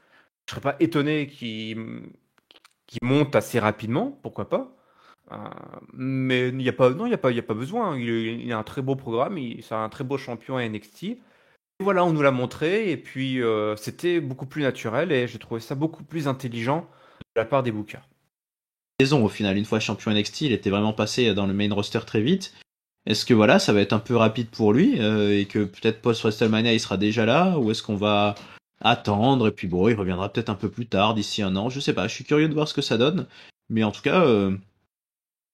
Je serais pas étonné qu'il monte assez rapidement, pourquoi pas. Euh, mais il n'y a pas, non, il y a pas besoin. Il a un très beau programme, c'est un très beau champion à NXT. Et voilà, on nous l'a montré, et puis c'était beaucoup plus naturel, et j'ai trouvé ça beaucoup plus intelligent de la part des bookers. Saison au final, une fois champion NXT, il était vraiment passé dans le main roster très vite. Est-ce que voilà, ça va être un peu rapide pour lui et que peut-être post-WrestleMania il sera déjà là, ou est-ce qu'on va attendre et puis bon, il reviendra peut-être un peu plus tard, d'ici un an, je sais pas. Je suis curieux de voir ce que ça donne, mais en tout cas,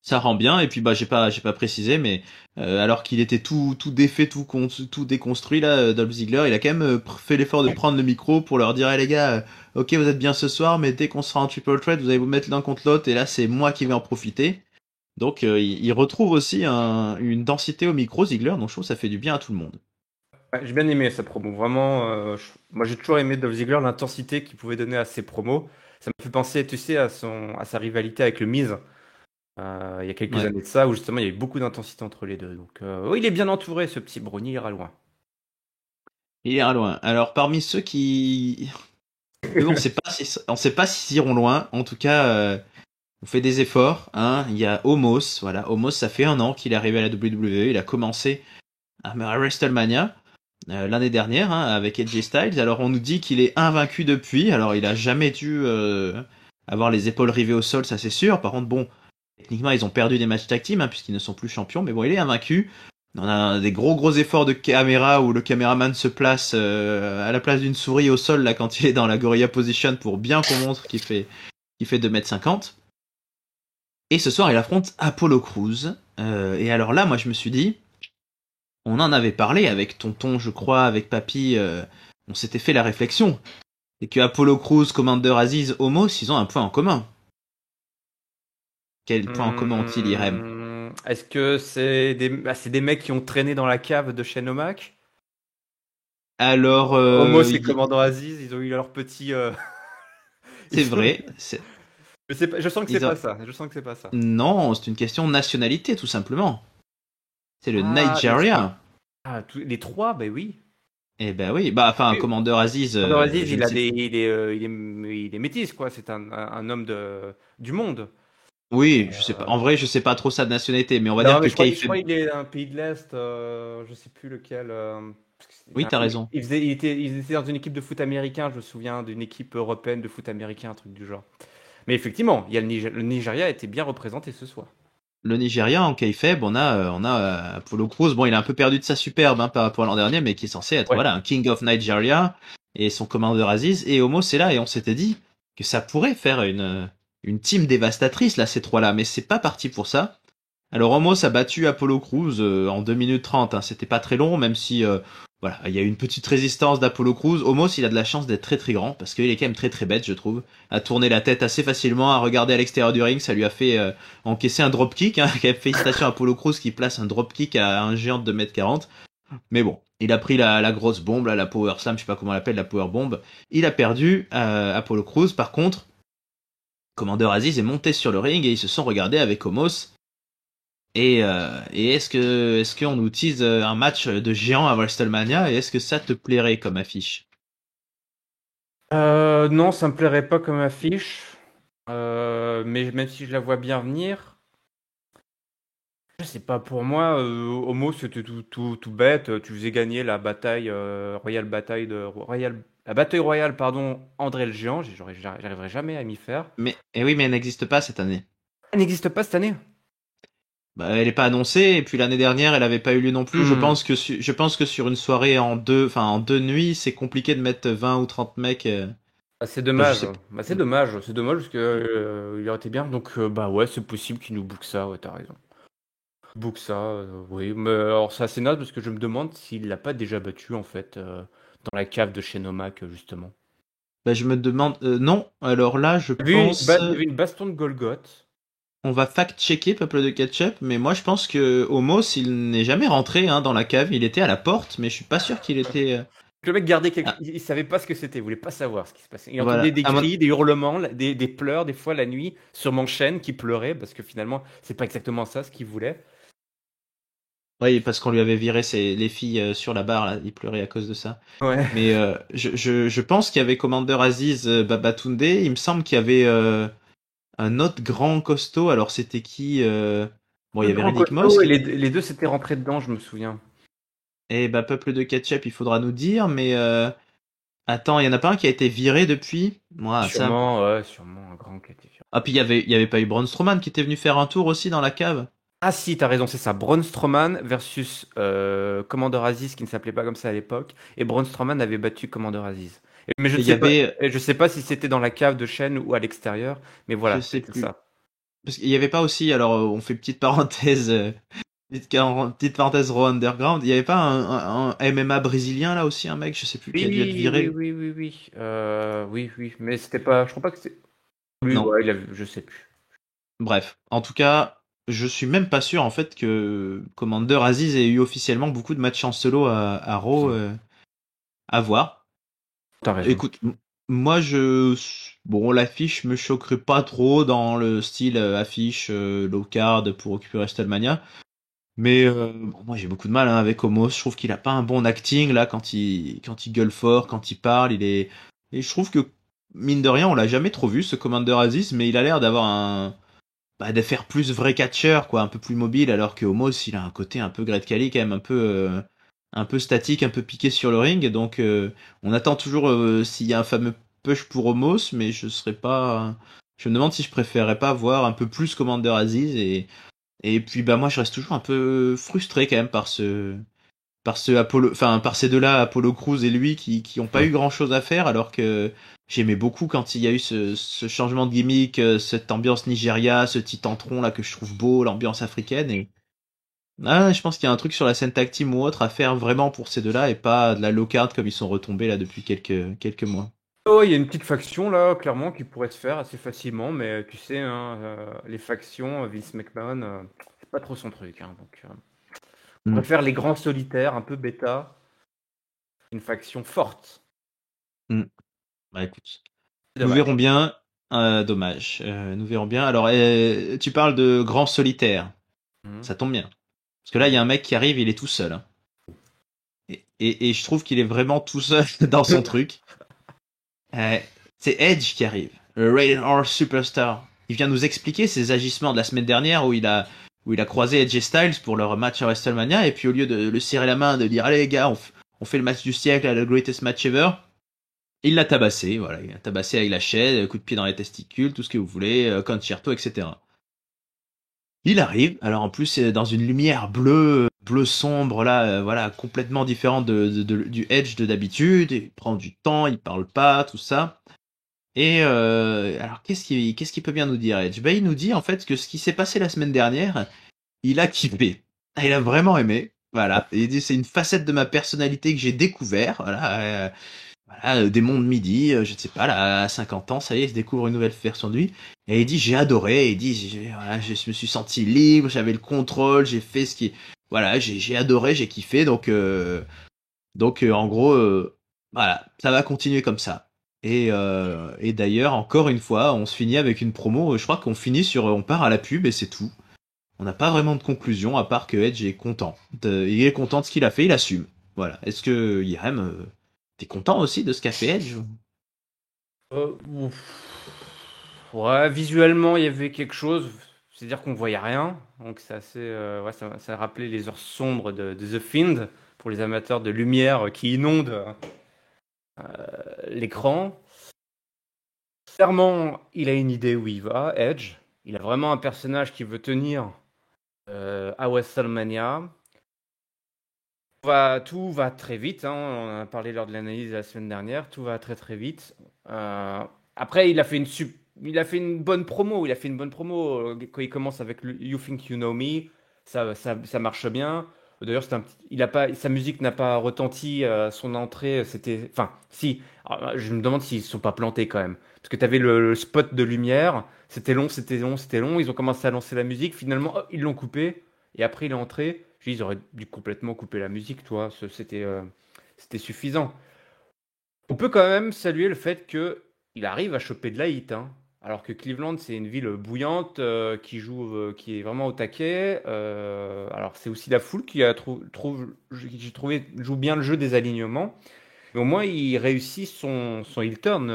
ça rend bien. Et puis bah j'ai pas précisé, mais alors qu'il était tout défait, tout déconstruit là, Dolph Ziggler, il a quand même fait l'effort de prendre le micro pour leur dire, hey, les gars, ok vous êtes bien ce soir, mais dès qu'on sera en triple threat, vous allez vous mettre l'un contre l'autre et là c'est moi qui vais en profiter. Donc il retrouve aussi une densité au micro, Ziggler, donc je trouve que ça fait du bien à tout le monde. Ouais, j'ai bien aimé sa promo, vraiment. Moi, j'ai toujours aimé Dolph Ziggler, l'intensité qu'il pouvait donner à ses promos. Ça me fait penser, tu sais, à sa rivalité avec le Miz, il y a quelques Ouais. années de ça, où justement il y avait beaucoup d'intensité entre les deux. Donc, oui, il est bien entouré, ce petit Bruni, il ira loin. Il ira loin. Alors parmi ceux qui... Mais bon, on sait pas s'ils iront loin. En tout cas, on fait des efforts. Hein. Il y a Omos. Voilà, Omos, ça fait 1 an qu'il est arrivé à la WWE. Il a commencé à WrestleMania l'année dernière hein, avec AJ Styles. Alors on nous dit qu'il est invaincu depuis. Alors il a jamais dû avoir les épaules rivées au sol, ça c'est sûr. Par contre, bon, techniquement ils ont perdu des matchs tag team hein, puisqu'ils ne sont plus champions. Mais bon, il est invaincu. On a des gros efforts de caméra où le caméraman se place à la place d'une souris au sol là quand il est dans la gorilla position pour bien qu'on montre qu'il fait 2,50 m. Et ce soir il affronte Apollo Crews. Et alors là moi je me suis dit, on en avait parlé avec Tonton je crois, avec Papy, on s'était fait la réflexion. Et que Apollo Crews, Commander Aziz, Homos, ils ont un point en commun. Quel point en commun ont-ils, Irem? Est-ce que c'est des mecs qui ont traîné dans la cave de Shane O'Mac? Alors, Homos et Commandant Aziz, ils ont eu leur petit. c'est Ils ont- vrai. je sens que c'est Ils ont... pas ça. Je sens que c'est pas ça. Non, c'est une question de nationalité, tout simplement. C'est le Ah, Nigeria. les trois, ben oui. Eh ben oui, bah enfin, Oui. Commander Aziz, Commandant Aziz, je ne sais. il est métis, quoi. C'est un homme du monde. Oui, je sais pas. En vrai, je sais pas trop sa nationalité, mais on va Non, dire que mais je Kayfabe. crois qu'il est un pays de l'Est, je sais plus lequel. Parce que Oui, t'as raison. il était dans une équipe de foot américain, je me souviens d'une équipe européenne de foot américain, un truc du genre. Mais effectivement, il y a le Nigeria était bien représenté ce soir. Le Nigeria en Kayfabe, on a Apollo Crews. Bon, il a un peu perdu de sa superbe hein, par rapport à l'an dernier, mais qui est censé être Ouais. voilà un King of Nigeria et son Commander Aziz et Homo c'est là et on s'était dit que ça pourrait faire une team dévastatrice là ces trois-là, mais c'est pas parti pour ça. Alors Homos a battu Apollo Crews en 2 minutes 30, hein, c'était pas très long, même si voilà, il y a eu une petite résistance d'Apollo Crews. Omos, il a de la chance d'être très très grand parce qu'il est quand même très très bête, je trouve, à tourner la tête assez facilement, à regarder à l'extérieur du ring. Ça lui a fait encaisser un dropkick. Hein, félicitations à Apollo Crews qui place un dropkick à un géant de 2,40 m. Mais bon, il a pris la grosse bombe, là, la Power Slam, je sais pas comment on l'appelle, la Power Bomb. Il a perdu Apollo Crews. Par contre, Commander Aziz est monté sur le ring et ils se sont regardés avec Omos. Et est-ce qu'on nous tease un match de géant à WrestleMania et est-ce que ça te plairait comme affiche? Non, ça me plairait pas comme affiche. Mais même si je la vois bien venir, je sais pas, pour moi, Homo c'était tout bête. Tu faisais gagner la bataille la bataille royale, pardon, André le Géant. J'arriverai jamais à m'y faire. Mais oui, mais elle n'existe pas cette année. Elle n'existe pas cette année. Bah, elle est pas annoncée et puis l'année dernière, elle avait pas eu lieu non plus. Je Hmm. pense que sur une soirée en deux nuits, c'est compliqué de mettre 20 ou 30 mecs. Bah, c'est Enfin, je dommage. sais pas. Bah, c'est dommage parce que il aurait été bien. Donc bah ouais, c'est possible qu'il nous book ça. Ouais, t'as raison. Book ça, oui. Mais alors c'est assez naze parce que je me demande s'il l'a pas déjà battu en fait dans la cave de chez Nomak justement. Bah, je me demande. Non. Alors là, je pense. Il y avait une baston de Golgoth. On va fact-checker Peuple de Ketchup, mais moi je pense que Homos, il n'est jamais rentré dans la cave. Il était à la porte, mais je suis pas sûr qu'il était. Le mec gardait Ah, il savait pas ce que c'était, il voulait pas savoir ce qui se passait. Il entendait voilà. des cris, des hurlements, des pleurs, des fois la nuit, sûrement Shen qui pleurait, parce que finalement, c'est pas exactement ça ce qu'il voulait. Oui, parce qu'on lui avait viré les filles sur la barre, là. Il pleurait à cause de ça. Ouais. Mais je pense qu'il y avait Commander Aziz Babatunde. Il me semble qu'il y avait un autre grand costaud. Alors c'était qui Bon, il Le y avait grand Riddick Moss. costaud, et les deux s'étaient rentrés dedans, je me souviens. Et bah, Peuple de Ketchup, il faudra nous dire. Mais attends, il y en a pas un qui a été viré depuis. Moi, ça. Sûrement, ouais, sûrement un grand catégorie. Ah, puis il y avait pas eu Braun Strowman qui était venu faire un tour aussi dans la cave. Ah si, t'as raison, c'est ça. Braun Strowman versus Commander Aziz, qui ne s'appelait pas comme ça à l'époque. Et Braun Strowman avait battu Commander Aziz. Mais je Et ne il y sais pas, avait, et je sais pas si c'était dans la cave de Shen ou à l'extérieur. Mais je voilà, sais c'était plus. ça. Parce qu'il y avait pas aussi, alors on fait petite parenthèse, petite parenthèse Raw Underground, il y avait pas un MMA brésilien là aussi, un mec, je sais plus, qui a dû être Oui, oui, viré. oui, oui, oui. Oui, oui. Mais c'était pas. Je crois pas que c'était. Oui, Non. ouais, je sais plus. Bref. En tout cas, je suis même pas sûr en fait que Commander Aziz ait eu officiellement beaucoup de matchs en solo à Raw à voir. T'as raison. Écoute, moi bon, l'affiche me choquerait pas trop dans le style affiche low card pour occuper WrestleMania. Mais bon, moi j'ai beaucoup de mal avec Homos. Je trouve qu'il a pas un bon acting là quand il gueule fort, quand il parle. Et je trouve que mine de rien on l'a jamais trop vu ce Commander Aziz, mais il a l'air d'avoir de faire plus vrai catcheur quoi, un peu plus mobile, alors que Homos il a un côté un peu Great Khali quand même un peu statique, un peu piqué sur le ring. Donc on attend toujours s'il y a un fameux push pour Homos, mais je me demande si je préférerais pas voir un peu plus Commander Aziz et puis bah moi je reste toujours un peu frustré quand même par ce Apollo, enfin par ces deux-là, Apollo Crews et lui qui ont pas eu grand-chose à faire alors que j'aimais beaucoup quand il y a eu ce changement de gimmick, cette ambiance Nigeria, ce titantron là que je trouve beau, l'ambiance africaine et je pense qu'il y a un truc sur la scène tag team ou autre à faire vraiment pour ces deux-là et pas de la low card comme ils sont retombés là depuis quelques mois. Oh, il y a une petite faction là, clairement, qui pourrait se faire assez facilement, mais tu sais, hein, les factions, Vince McMahon, c'est pas trop son truc. Hein, donc, on Mm. préfère les grands solitaires, un peu bêta, une faction forte. Mm. Bah écoute, C'est nous dommage. verrons bien. Dommage. Nous verrons bien. Alors, tu parles de grand solitaire. Mhm. Ça tombe bien. Parce que là, il y a un mec qui arrive, il est tout seul. Hein. Et je trouve qu'il est vraiment tout seul dans son truc. Euh, c'est Edge qui arrive, le Rated R Superstar. Il vient nous expliquer ses agissements de la semaine dernière où il a croisé Edge et Styles pour leur match à WrestleMania. Et puis au lieu de le serrer la main, de dire allez les gars, on fait le match du siècle, le greatest match ever, il l'a tabassé. Voilà, il l'a tabassé avec la chaise, coup de pied dans les testicules, tout ce que vous voulez, concerto, etc. Il arrive, alors en plus c'est dans une lumière bleu sombre là, voilà, complètement différente du Edge de d'habitude. Il prend du temps, il parle pas, tout ça. Et alors qu'est-ce qu'il peut bien nous dire Edge? Ben il nous dit en fait que ce qui s'est passé la semaine dernière, il a kiffé. Ah, il a vraiment aimé. Voilà, et il dit c'est une facette de ma personnalité que j'ai découvert. Voilà, des mondes midi, je ne sais pas, là, à 50 ans, ça y est, il se découvre une nouvelle version de lui. Et il dit j'ai adoré, il dit voilà, je me suis senti libre, j'avais le contrôle, j'ai fait ce qui, voilà, j'ai adoré, j'ai kiffé, donc en gros, voilà, ça va continuer comme ça. Et d'ailleurs, encore une fois, on se finit avec une promo. Je crois qu'on finit sur, on part à la pub et c'est tout. On n'a pas vraiment de conclusion à part que Edge est content. Il est content de ce qu'il a fait, il assume. Voilà. Est-ce que Irem, t'es content aussi de ce qu'a fait Edge? Ouais, visuellement, il y avait quelque chose. C'est-à-dire qu'on voyait rien. Donc, c'est assez. Ouais, ça rappelait les heures sombres de The Fiend pour les amateurs de lumière qui inondent l'écran. Clairement, il a une idée où il va, Edge. Il a vraiment un personnage qui veut tenir à WrestleMania. Tout va très vite, hein. On en a parlé lors de l'analyse la semaine dernière. Tout va très très vite. Après, il a fait une bonne promo. Il a fait une bonne promo quand il commence avec le You Think You Know Me. Ça marche bien. D'ailleurs, il a pas, sa musique n'a pas retenti à son entrée. C'était, enfin, si. Alors, je me demande s'ils ne sont pas plantés quand même. Parce que tu avais le spot de lumière. C'était long, c'était long, c'était long. Ils ont commencé à lancer la musique. Finalement, ils l'ont coupé. Et après, il est entré. Je dis, ils auraient dû complètement couper la musique, toi. C'était suffisant. On peut quand même saluer le fait que il arrive à choper de la hit, hein. Alors que Cleveland, c'est une ville bouillante qui est vraiment au taquet. Alors c'est aussi la foule j'ai trouvé, joue bien le jeu des alignements. Mais au moins, il réussit son heel turn.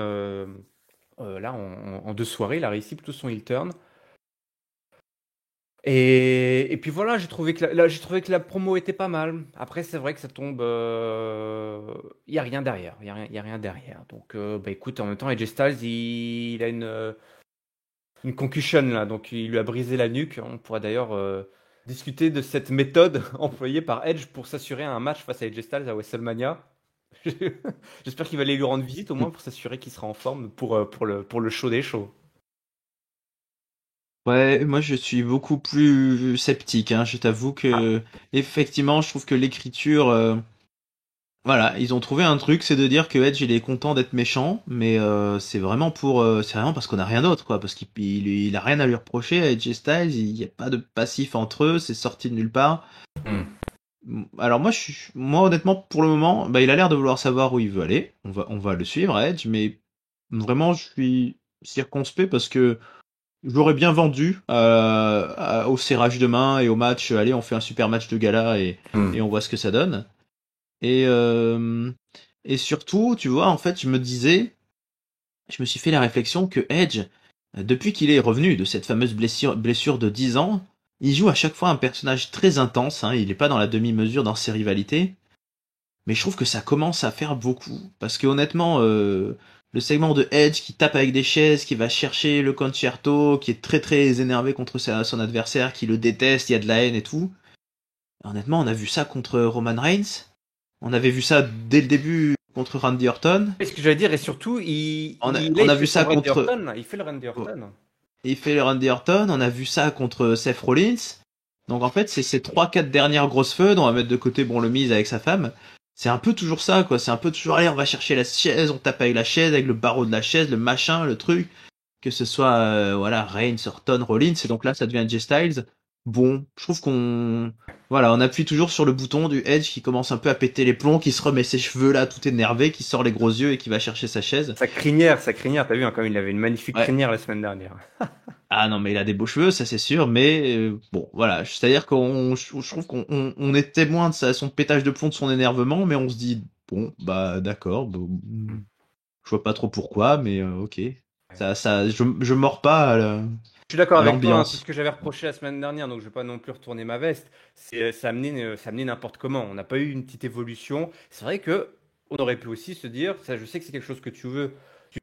Là, en deux soirées, il a réussi plutôt son heel turn. Et puis voilà, j'ai trouvé que la promo était pas mal. Après, c'est vrai que ça tombe. Il y a rien derrière. Il y a rien derrière. Donc, bah écoute, en même temps, AJ Styles, il a une concussion là. Donc, il lui a brisé la nuque. On pourra d'ailleurs discuter de cette méthode employée par Edge pour s'assurer un match face à AJ Styles à WrestleMania. J'espère qu'il va aller lui rendre visite au moins pour s'assurer qu'il sera en forme pour le show des shows. Ouais, moi je suis beaucoup plus sceptique, hein. Je t'avoue que effectivement, je trouve que l'écriture, voilà, ils ont trouvé un truc, c'est de dire que Edge il est content d'être méchant, mais c'est vraiment parce qu'on a rien d'autre, quoi, parce qu'il a rien à lui reprocher à Edge Styles, il y a pas de passif entre eux, c'est sorti de nulle part. Hmm. Alors moi honnêtement pour le moment, bah il a l'air de vouloir savoir où il veut aller. On va le suivre Edge, mais vraiment je suis circonspect parce que j'aurais bien vendu au serrage de main et au match. Allez, on fait un super match de gala et Hmm. on voit ce que ça donne. Et et surtout, tu vois, en fait, je me suis fait la réflexion que Edge, depuis qu'il est revenu de cette fameuse blessure de 10 ans, il joue à chaque fois un personnage très intense, hein. Il est pas dans la demi-mesure dans ses rivalités. Mais je trouve que ça commence à faire beaucoup. Parce que honnêtement, le segment de Edge qui tape avec des chaises, qui va chercher le concerto, qui est très très énervé contre son adversaire, qui le déteste, il y a de la haine et tout. Honnêtement, on a vu ça contre Roman Reigns. On avait vu ça dès le début contre Randy Orton. Et ce que j'allais dire, et surtout, là, On il a fait vu son ça Randy contre... Orton, là. Il fait le Randy Orton. Il fait le Randy Orton, on a vu ça contre Seth Rollins. Donc en fait, c'est ces trois quatre dernières grosses feuds, on va mettre de côté bon le Miz avec sa femme. C'est un peu toujours ça, quoi. C'est un peu toujours, allez, on va chercher la chaise, on tape avec la chaise, avec le barreau de la chaise, le machin, le truc. Que ce soit, voilà, Reigns, Orton, Rollins. Et donc là, ça devient J Styles. Bon, je trouve voilà, on appuie toujours sur le bouton du Edge qui commence un peu à péter les plombs, qui se remet ses cheveux là, tout énervé, qui sort les gros yeux et qui va chercher sa chaise. Sa crinière, t'as vu, hein, comme il avait une magnifique Ouais. crinière la semaine dernière. Ah non, mais il a des beaux cheveux, ça c'est sûr, mais bon, voilà, c'est-à-dire je trouve qu'on est témoin de son pétage de plomb, de son énervement, mais on se dit, bon, bah d'accord, bon, je vois pas trop pourquoi, mais ok. Je mords pas Je suis d'accord à avec toi, hein, c'est ce l'ambiance. que j'avais reproché la semaine dernière, donc je vais pas non plus retourner ma veste. Ça amenait n'importe comment. On n'a pas eu une petite évolution. C'est vrai que on aurait pu aussi se dire, ça, je sais que c'est quelque chose que tu veux,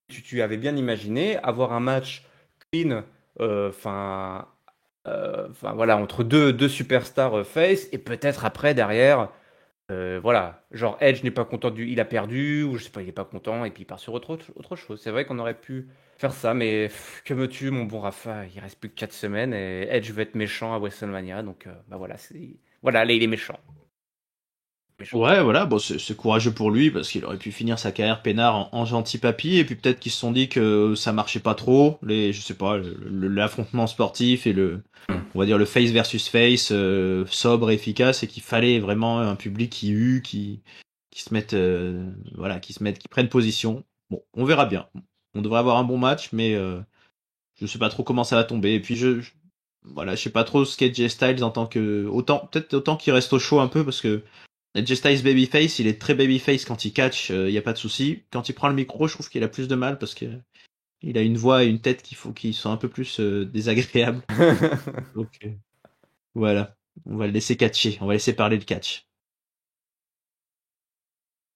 tu avais bien imaginé, avoir un match clean, enfin, voilà, entre deux superstars face, et peut-être après derrière. Voilà, genre Edge n'est pas content il a perdu, ou je sais pas, il est pas content, et puis il part sur autre chose. C'est vrai qu'on aurait pu faire ça, mais que veux-tu, mon bon Rafa, il reste plus que 4 semaines, et Edge veut être méchant à WrestleMania, donc bah voilà, voilà, là il est méchant. Ouais, voilà, bon, c'est courageux pour lui parce qu'il aurait pu finir sa carrière peinard en gentil papy et puis peut-être qu'ils se sont dit que ça marchait pas trop, je sais pas, l'affrontement sportif et on va dire le face versus face, sobre, efficace et qu'il fallait vraiment un public qui se mette, voilà, qui prenne position. Bon, on verra bien. On devrait avoir un bon match, mais je sais pas trop comment ça va tomber. Et puis voilà, je sais pas trop ce qu'est Jay Styles en tant que peut-être autant qu'il reste au chaud un peu parce que Jay Styles babyface, il est très babyface quand il catch, y a pas de souci. Quand il prend le micro, je trouve qu'il a plus de mal parce que il a une voix et une tête qui sont un peu plus désagréables. Donc voilà, on va le laisser catcher, on va laisser parler le catch.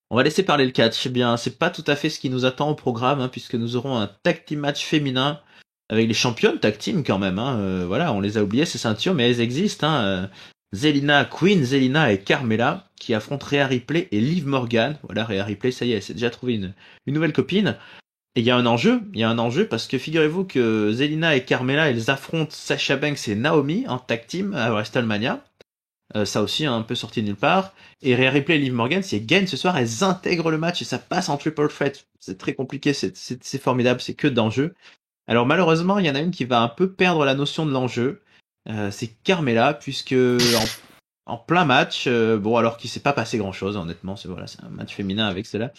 On va laisser parler le catch. Eh bien, c'est pas tout à fait ce qui nous attend au programme, hein, puisque nous aurons un tag team match féminin avec les championnes tag team quand même. Hein. Voilà, on les a oubliées ces ceintures, mais elles existent. Hein. Queen Zelina et Carmella qui affrontent Rhea Ripley et Liv Morgan. Voilà, Rhea Ripley, ça y est, elle s'est déjà trouvé une nouvelle copine. Et il y a un enjeu parce que figurez-vous que Zelina et Carmella, elles affrontent Sasha Banks et Naomi en tag team à WrestleMania. Ça aussi, un peu sorti de nulle part. Et Rhea Ripley et Liv Morgan, si elles gagnent ce soir, elles intègrent le match et ça passe en triple threat. C'est très compliqué, c'est formidable, c'est que d'enjeu. Alors malheureusement, il y en a une qui va un peu perdre la notion de l'enjeu. C'est Carmella, puisque en plein match, bon alors qu'il s'est pas passé grand chose, honnêtement, c'est un match féminin avec celle-là.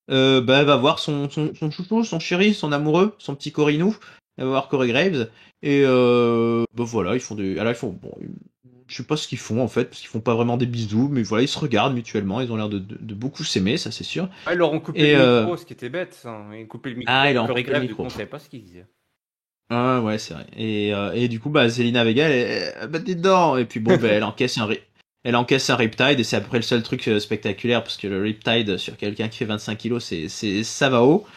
Elle va voir son chouchou, son chéri, son amoureux, son petit Corinou. Elle va voir Corey Graves et voilà, bon, je sais pas ce qu'ils font en fait, parce qu'ils font pas vraiment des bisous, mais voilà, ils se regardent mutuellement, ils ont l'air de beaucoup s'aimer, ça c'est sûr. Ah, ils leur ont coupé Et le micro, ce qui était bête. Hein. Ils ont coupé le micro. il a Corey coupé le Graves, du coup, micro. on savait pas ce qu'il disait. Ah ouais, c'est vrai. Et du coup, Zelina Vega, elle dit dedans. Et puis bon, elle encaisse un Riptide et c'est à peu près le seul truc spectaculaire parce que le Riptide sur quelqu'un qui fait 25 kilos, ça va haut.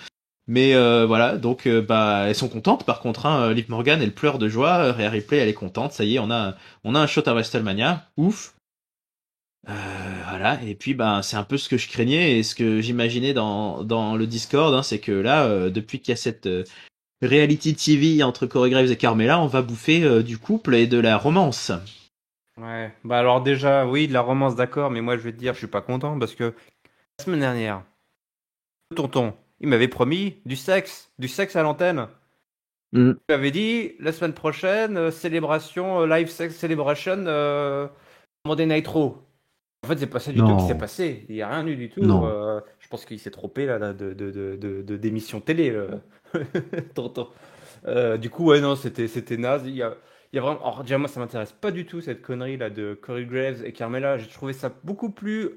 Mais voilà, donc elles sont contentes. Par contre, hein, Liv Morgan, elle pleure de joie. Rhea Ripley, elle est contente. Ça y est, on a un shot à WrestleMania. Ouf. Voilà. Et puis c'est un peu ce que je craignais et ce que j'imaginais dans le Discord, hein, c'est que là, depuis qu'il y a cette reality TV entre Corey Graves et Carmella, on va bouffer du couple et de la romance. Ouais, bah alors déjà, oui, de la romance, d'accord, mais moi je vais te dire, je suis pas content parce que la semaine dernière, le tonton, il m'avait promis du sexe à l'antenne. Mm. Il m'avait dit, la semaine prochaine, célébration, live sex celebration, Monday Night Raw. En fait, c'est pas ça du tout qui s'est Non, passé. Il y a rien eu du tout. non. Je pense qu'il s'est trompé là, d'émission télé, tonton. Du coup, ouais, non, c'était naze. Il y a vraiment. Alors, déjà, moi, ça m'intéresse pas du tout cette connerie là de Corey Graves et Carmella. J'ai trouvé ça beaucoup plus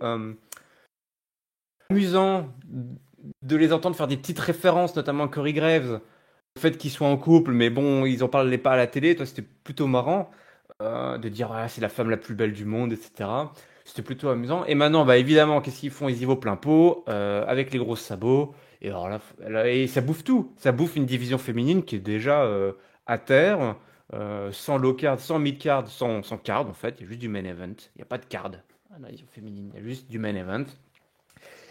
amusant de les entendre faire des petites références, notamment Corey Graves, au fait qu'ils soient en couple, mais bon, ils en parlaient pas à la télé. Toi, c'était plutôt marrant de dire ah, c'est la femme la plus belle du monde, etc. C'était plutôt amusant. Et maintenant, bah évidemment, qu'est-ce qu'ils font? Ils y vont plein pot avec les gros sabots. Et alors là, et ça bouffe tout. Ça bouffe une division féminine qui est déjà à terre, sans low card, sans mid card, sans card en fait. Il y a juste du main event. Il n'y a pas de card à la division féminine. Il y a juste du main event.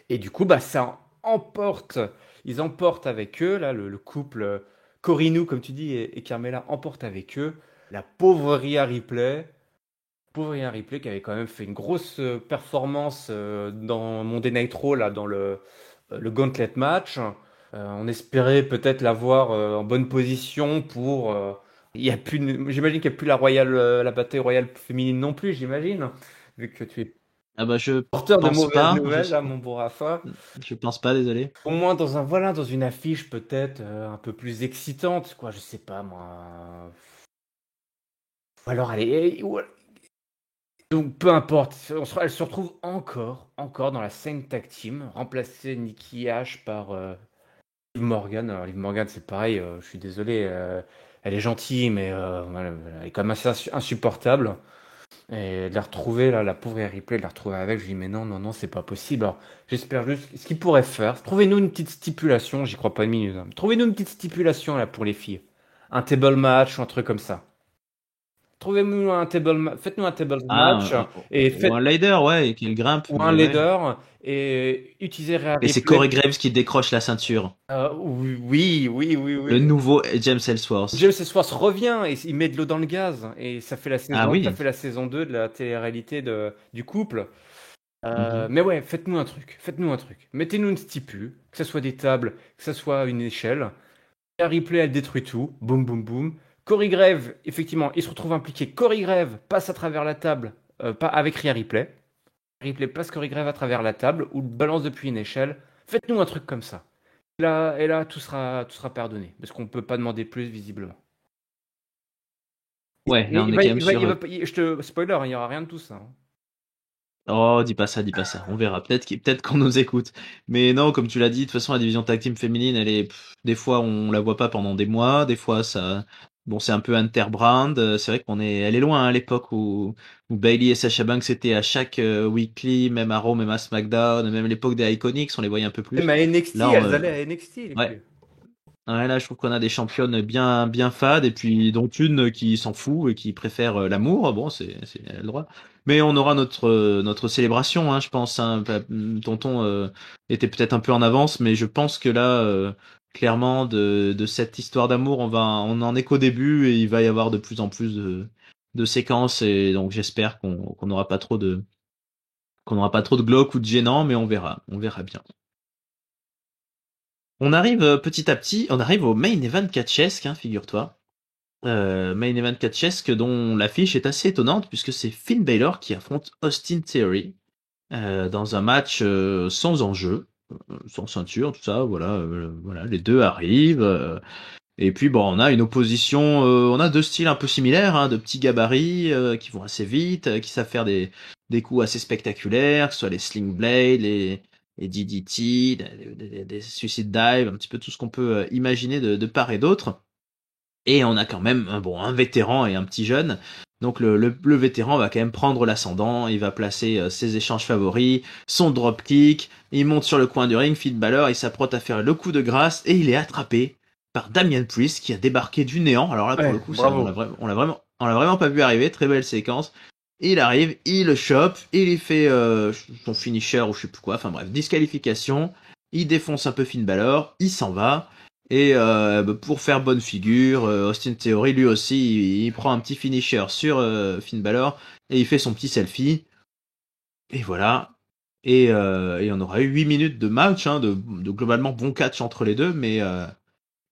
Et du coup, bah ça emporte. Ils emportent avec eux là le couple Corinou, comme tu dis, et Carmella emportent avec eux la pauvre Rhea Ripley. Pauvre Rhea Ripley qui avait quand même fait une grosse performance dans Monday Night Raw, là, dans le Gauntlet match. On espérait peut-être la voir en bonne position pour. Il y a plus, j'imagine qu'il n'y a plus la bataille royale féminine non plus, j'imagine. Vu que tu es Ah je porteur de pense mauvaises pas. nouvelles, là, mon beau Rafa. Je pense pas, désolé. Au moins dans une affiche peut-être un peu plus excitante, quoi, je sais pas moi. Ou alors, allez, donc peu importe, elle se retrouve encore dans la scène tag team, remplacer Nikki Ash par Liv Morgan. Alors Liv Morgan c'est pareil, je suis désolé, elle est gentille mais voilà, elle est quand même assez insupportable. Et de la retrouver là, la pauvre Ripley, de la retrouver avec, je dis mais non, non, non, c'est pas possible. Alors j'espère juste, ce qu'il pourrait faire, trouvez-nous une petite stipulation, j'y crois pas une minute, hein. Trouvez-nous une petite stipulation là pour les filles. Un table match ou un truc comme ça. Trouvez-nous faites-nous un table match et Ou faites un ladder, ouais, et qu'il grimpe, ou un mais ouais. leader et utilisez Rhea Et c'est Ripley. Corey Graves qui décroche la ceinture. Oui, oui, oui, Le oui. nouveau James Ellsworth. James Ellsworth revient et il met de l'eau dans le gaz et ça fait la Ah saison, ça oui. fait la saison 2 de la télé-réalité du couple. Mhm. Mais ouais, faites-nous un truc. Faites-nous un truc. Mettez-nous une stipu, que ce soit des tables, que ce soit une échelle. La replay, elle détruit tout. Boum, boum, boum. Corey Grave, effectivement, il se retrouve impliqué. Corey Grave passe à travers la table, pas avec Rhea Ripley. Ripley passe Corey Grave à travers la table ou le balance depuis une échelle. Faites-nous un truc comme ça. Et là, tout sera pardonné. Parce qu'on ne peut pas demander plus, visiblement. Ouais, là Et on est quand même je te spoiler, hein, il n'y aura rien de tout ça, hein. Oh, dis pas ça, dis pas ça. On verra. Peut-être qu'on nous écoute. Mais non, comme tu l'as dit, de toute façon, la division tag team féminine, elle est, des fois, on la voit pas pendant des mois. Des fois, ça, bon, c'est un peu interbrand. C'est vrai elle est loin, hein, à l'époque où Bailey et Sasha Banks étaient à chaque weekly, même à Raw, même à SmackDown, même à l'époque des Iconics, on les voyait un peu Même plus. à NXT, Là, elles allaient à NXT, les ouais. filles. Ouais, là, je trouve qu'on a des championnes bien fades, et puis dont une qui s'en fout et qui préfère l'amour. Bon, elle a le droit. Mais on aura notre célébration, hein, je pense. Hein. Tonton était peut-être un peu en avance, mais je pense que là, clairement, de cette histoire d'amour, on en est qu'au début, et il va y avoir de plus en plus de séquences, et donc j'espère qu'on n'aura pas trop de glauques ou de gênants, mais on verra bien. On arrive petit à petit, on arrive au main event catchesque, hein, figure-toi. Main event catchesque dont l'affiche est assez étonnante puisque c'est Finn Balor qui affronte Austin Theory dans un match sans enjeu, sans ceinture, tout ça. Voilà, les deux arrivent. Et puis bon, on a une opposition, on a deux styles un peu similaires, hein, de petits gabarits qui vont assez vite, qui savent faire des coups assez spectaculaires, que ce soit les Sling Blade, les DDT, des Suicide Dive, un petit peu tout ce qu'on peut imaginer de part et d'autre. Et on a quand même un vétéran et un petit jeune. Donc le vétéran va quand même prendre l'ascendant, il va placer ses échanges favoris, son dropkick, il monte sur le coin du ring, Finn Balor, il s'apprête à faire le coup de grâce et il est attrapé par Damian Priest qui a débarqué du néant. Alors là pour Ouais, le coup, bravo. on l'a vraiment pas vu arriver, très belle séquence. Il arrive, il le chope, il y fait son finisher ou je sais plus quoi, enfin bref, disqualification, il défonce un peu Finn Balor, il s'en va. Et pour faire bonne figure, Austin Theory lui aussi, il prend un petit finisher sur Finn Balor et il fait son petit selfie. Et voilà. Et on aura eu 8 minutes de match, hein, de globalement bon catch entre les deux, mais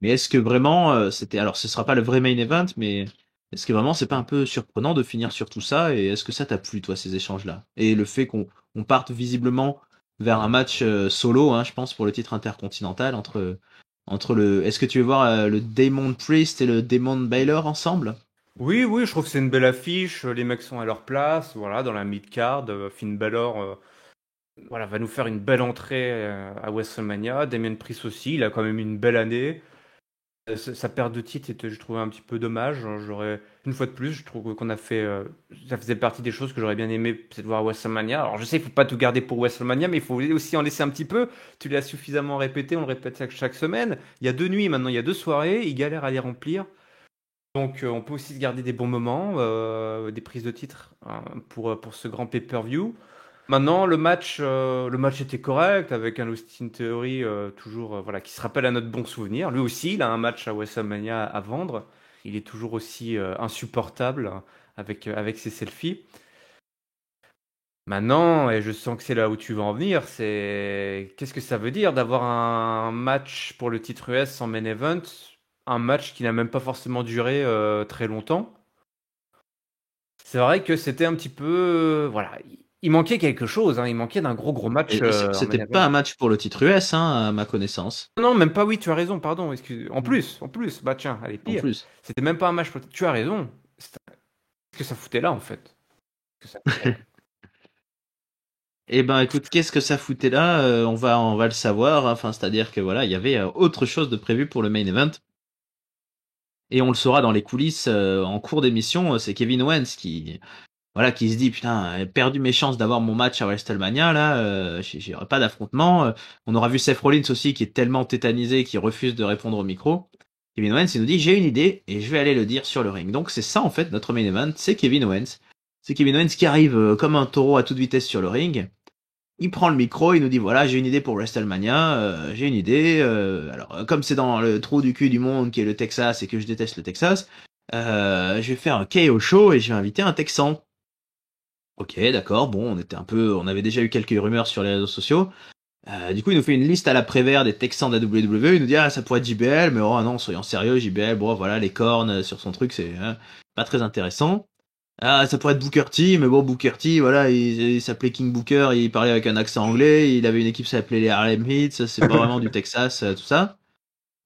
est-ce que vraiment c'était, alors ce sera pas le vrai main event, mais est-ce que vraiment c'est pas un peu surprenant de finir sur tout ça, et est-ce que ça t'a plu toi ces échanges-là et le fait qu'on parte visiblement vers un match solo, hein, je pense pour le titre intercontinental entre le, est-ce que tu veux voir le Damon Priest et le Damon Baylor ensemble? Oui, oui, je trouve que c'est une belle affiche. Les mecs sont à leur place, voilà, dans la mid-card. Finn Balor, voilà, va nous faire une belle entrée à WrestleMania. Damien Priest aussi, il a quand même une belle année. Sa perte de titre était, je trouvais, un petit peu dommage. Une fois de plus, je trouve qu'on a fait, ça faisait partie des choses que j'aurais bien aimé peut-être voir à WrestleMania. Alors je sais, il faut pas tout garder pour WrestleMania, mais il faut aussi en laisser un petit peu. Tu l'as suffisamment répété, on le répète chaque semaine. Il y a 2 nuits maintenant, il y a 2 soirées, il galère à les remplir. Donc on peut aussi se garder des bons moments, des prises de titre hein, pour ce grand pay-per-view. Maintenant, le match était correct avec un Austin Theory toujours voilà, qui se rappelle à notre bon souvenir. Lui aussi, il a un match à WrestleMania à vendre. Il est toujours aussi insupportable hein, avec ses selfies. Maintenant, et je sens que c'est là où tu vas en venir, c'est qu'est-ce que ça veut dire d'avoir un match pour le titre US en main event, un match qui n'a même pas forcément duré très longtemps. C'est vrai que c'était un petit peu, voilà, il manquait quelque chose, hein, il manquait d'un gros match Et en main c'était event. pas un match pour le titre US, hein, à ma connaissance, Non, même pas, oui, tu as raison, pardon, excuse. En plus, bah tiens, allez, en pire. plus. C'était même pas un match. Tu as raison. Qu'est-ce que ça foutait là, en fait? Qu'est-ce que ça foutait là. Eh ben, écoute, qu'est-ce que ça foutait là? On va le savoir. Enfin, c'est-à-dire que voilà, il y avait autre chose de prévu pour le main event. Et on le saura dans les coulisses en cours d'émission. C'est Kevin Owens qui se dit putain, j'ai perdu mes chances d'avoir mon match à WrestleMania là. J'aurai pas d'affrontement. On aura vu Seth Rollins aussi qui est tellement tétanisé qu'il refuse de répondre au micro. Kevin Owens il nous dit j'ai une idée et je vais aller le dire sur le ring. Donc c'est ça en fait notre main event, c'est Kevin Owens. C'est Kevin Owens qui arrive comme un taureau à toute vitesse sur le ring. Il prend le micro, il nous dit voilà, j'ai une idée pour WrestleMania, j'ai une idée. Alors comme c'est dans le trou du cul du monde qui est le Texas et que je déteste le Texas, je vais faire un KO show et je vais inviter un Texan. Ok, d'accord. Bon, on avait déjà eu quelques rumeurs sur les réseaux sociaux. Du coup, il nous fait une liste à la Prévert des Texans de la WWE. Il nous dit ça pourrait être JBL, mais oh non, soyons sérieux, JBL. Bon, voilà, les cornes sur son truc, c'est pas très intéressant. Ça pourrait être Booker T, mais bon, Booker T, voilà, il s'appelait King Booker, il parlait avec un accent anglais, il avait une équipe qui s'appelait les Harlem Heat, ça c'est pas vraiment du Texas, tout ça.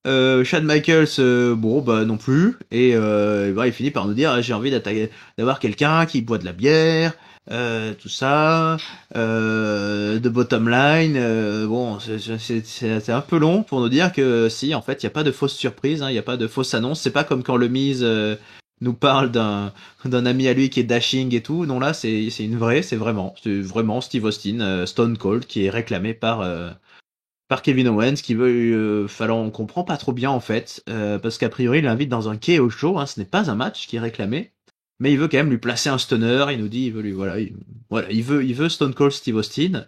Chad Michaels, bon, bah non plus. Et bah, il finit par nous dire, j'ai envie d'avoir quelqu'un qui boit de la bière, tout ça, de bottom line. Bon, c'est un peu long pour nous dire que si, en fait, il n'y a pas de fausse surprise, il n'y a pas de fausse annonce. C'est pas comme quand le Miz nous parle d'un ami à lui qui est dashing et tout. Non, là, c'est c'est vraiment Steve Austin, Stone Cold, qui est réclamé par Kevin Owens qui veut alors on comprend pas trop bien en fait parce qu'a priori il l'invite dans un KO show, ce n'est pas un match qui est réclamé, mais il veut quand même lui placer un stunner. Il nous dit il veut lui voilà, il veut Stone Cold Steve Austin,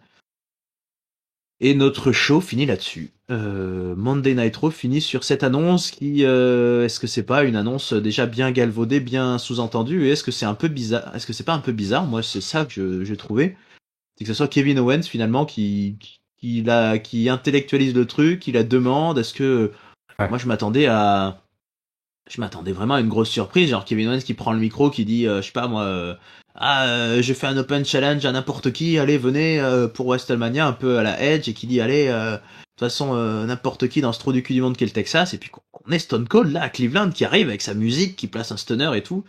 et notre show finit là-dessus. Monday Night Raw finit sur cette annonce qui est-ce que c'est pas une annonce déjà bien galvaudée, bien sous-entendue, et est-ce que c'est un peu bizarre, est-ce que c'est pas un peu bizarre? Moi c'est ça que j'ai trouvé, c'est que ce soit Kevin Owens finalement qui intellectualise le truc, qui la demande. Est-ce que Ouais. moi je m'attendais vraiment à une grosse surprise, genre Kevin Owens qui prend le micro, qui dit je sais pas moi je fais un open challenge à n'importe qui, allez venez pour WrestleMania un peu à la Edge, et qui dit allez de toute façon n'importe qui dans ce trou du cul du monde qu'est le Texas, et puis qu'on ait Stone Cold là à Cleveland qui arrive avec sa musique, qui place un stunner et tout.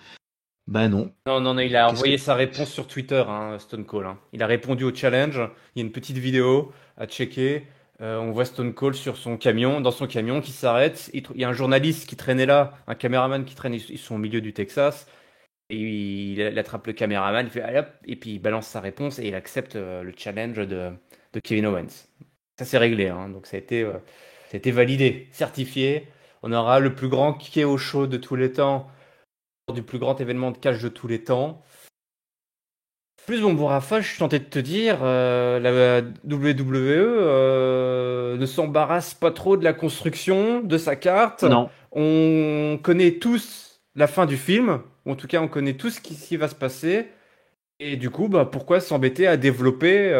Bah non. Non, non, non, il a Qu'est-ce que envoyé sa réponse sur Twitter, Stone Cold. Il a répondu au challenge. Il y a une petite vidéo à checker. On voit Stone Cold sur son camion, dans son camion, qui s'arrête. Il y a un journaliste qui traînait là, un caméraman qui traîne. Ils sont au milieu du Texas. Et il attrape le caméraman, il fait allez hop, et puis il balance sa réponse et il accepte le challenge de Kevin Owens. Ça c'est réglé, donc ça a été validé, certifié. On aura le plus grand KO show de tous les temps, du plus grand événement de catch de tous les temps. Plus bon, Rafa, je suis tenté de te dire, la WWE ne s'embarrasse pas trop de la construction de sa carte. non. On connaît tous la fin du film, ou en tout cas on connaît tous ce qui va se passer. Et du coup, bah, pourquoi s'embêter à développer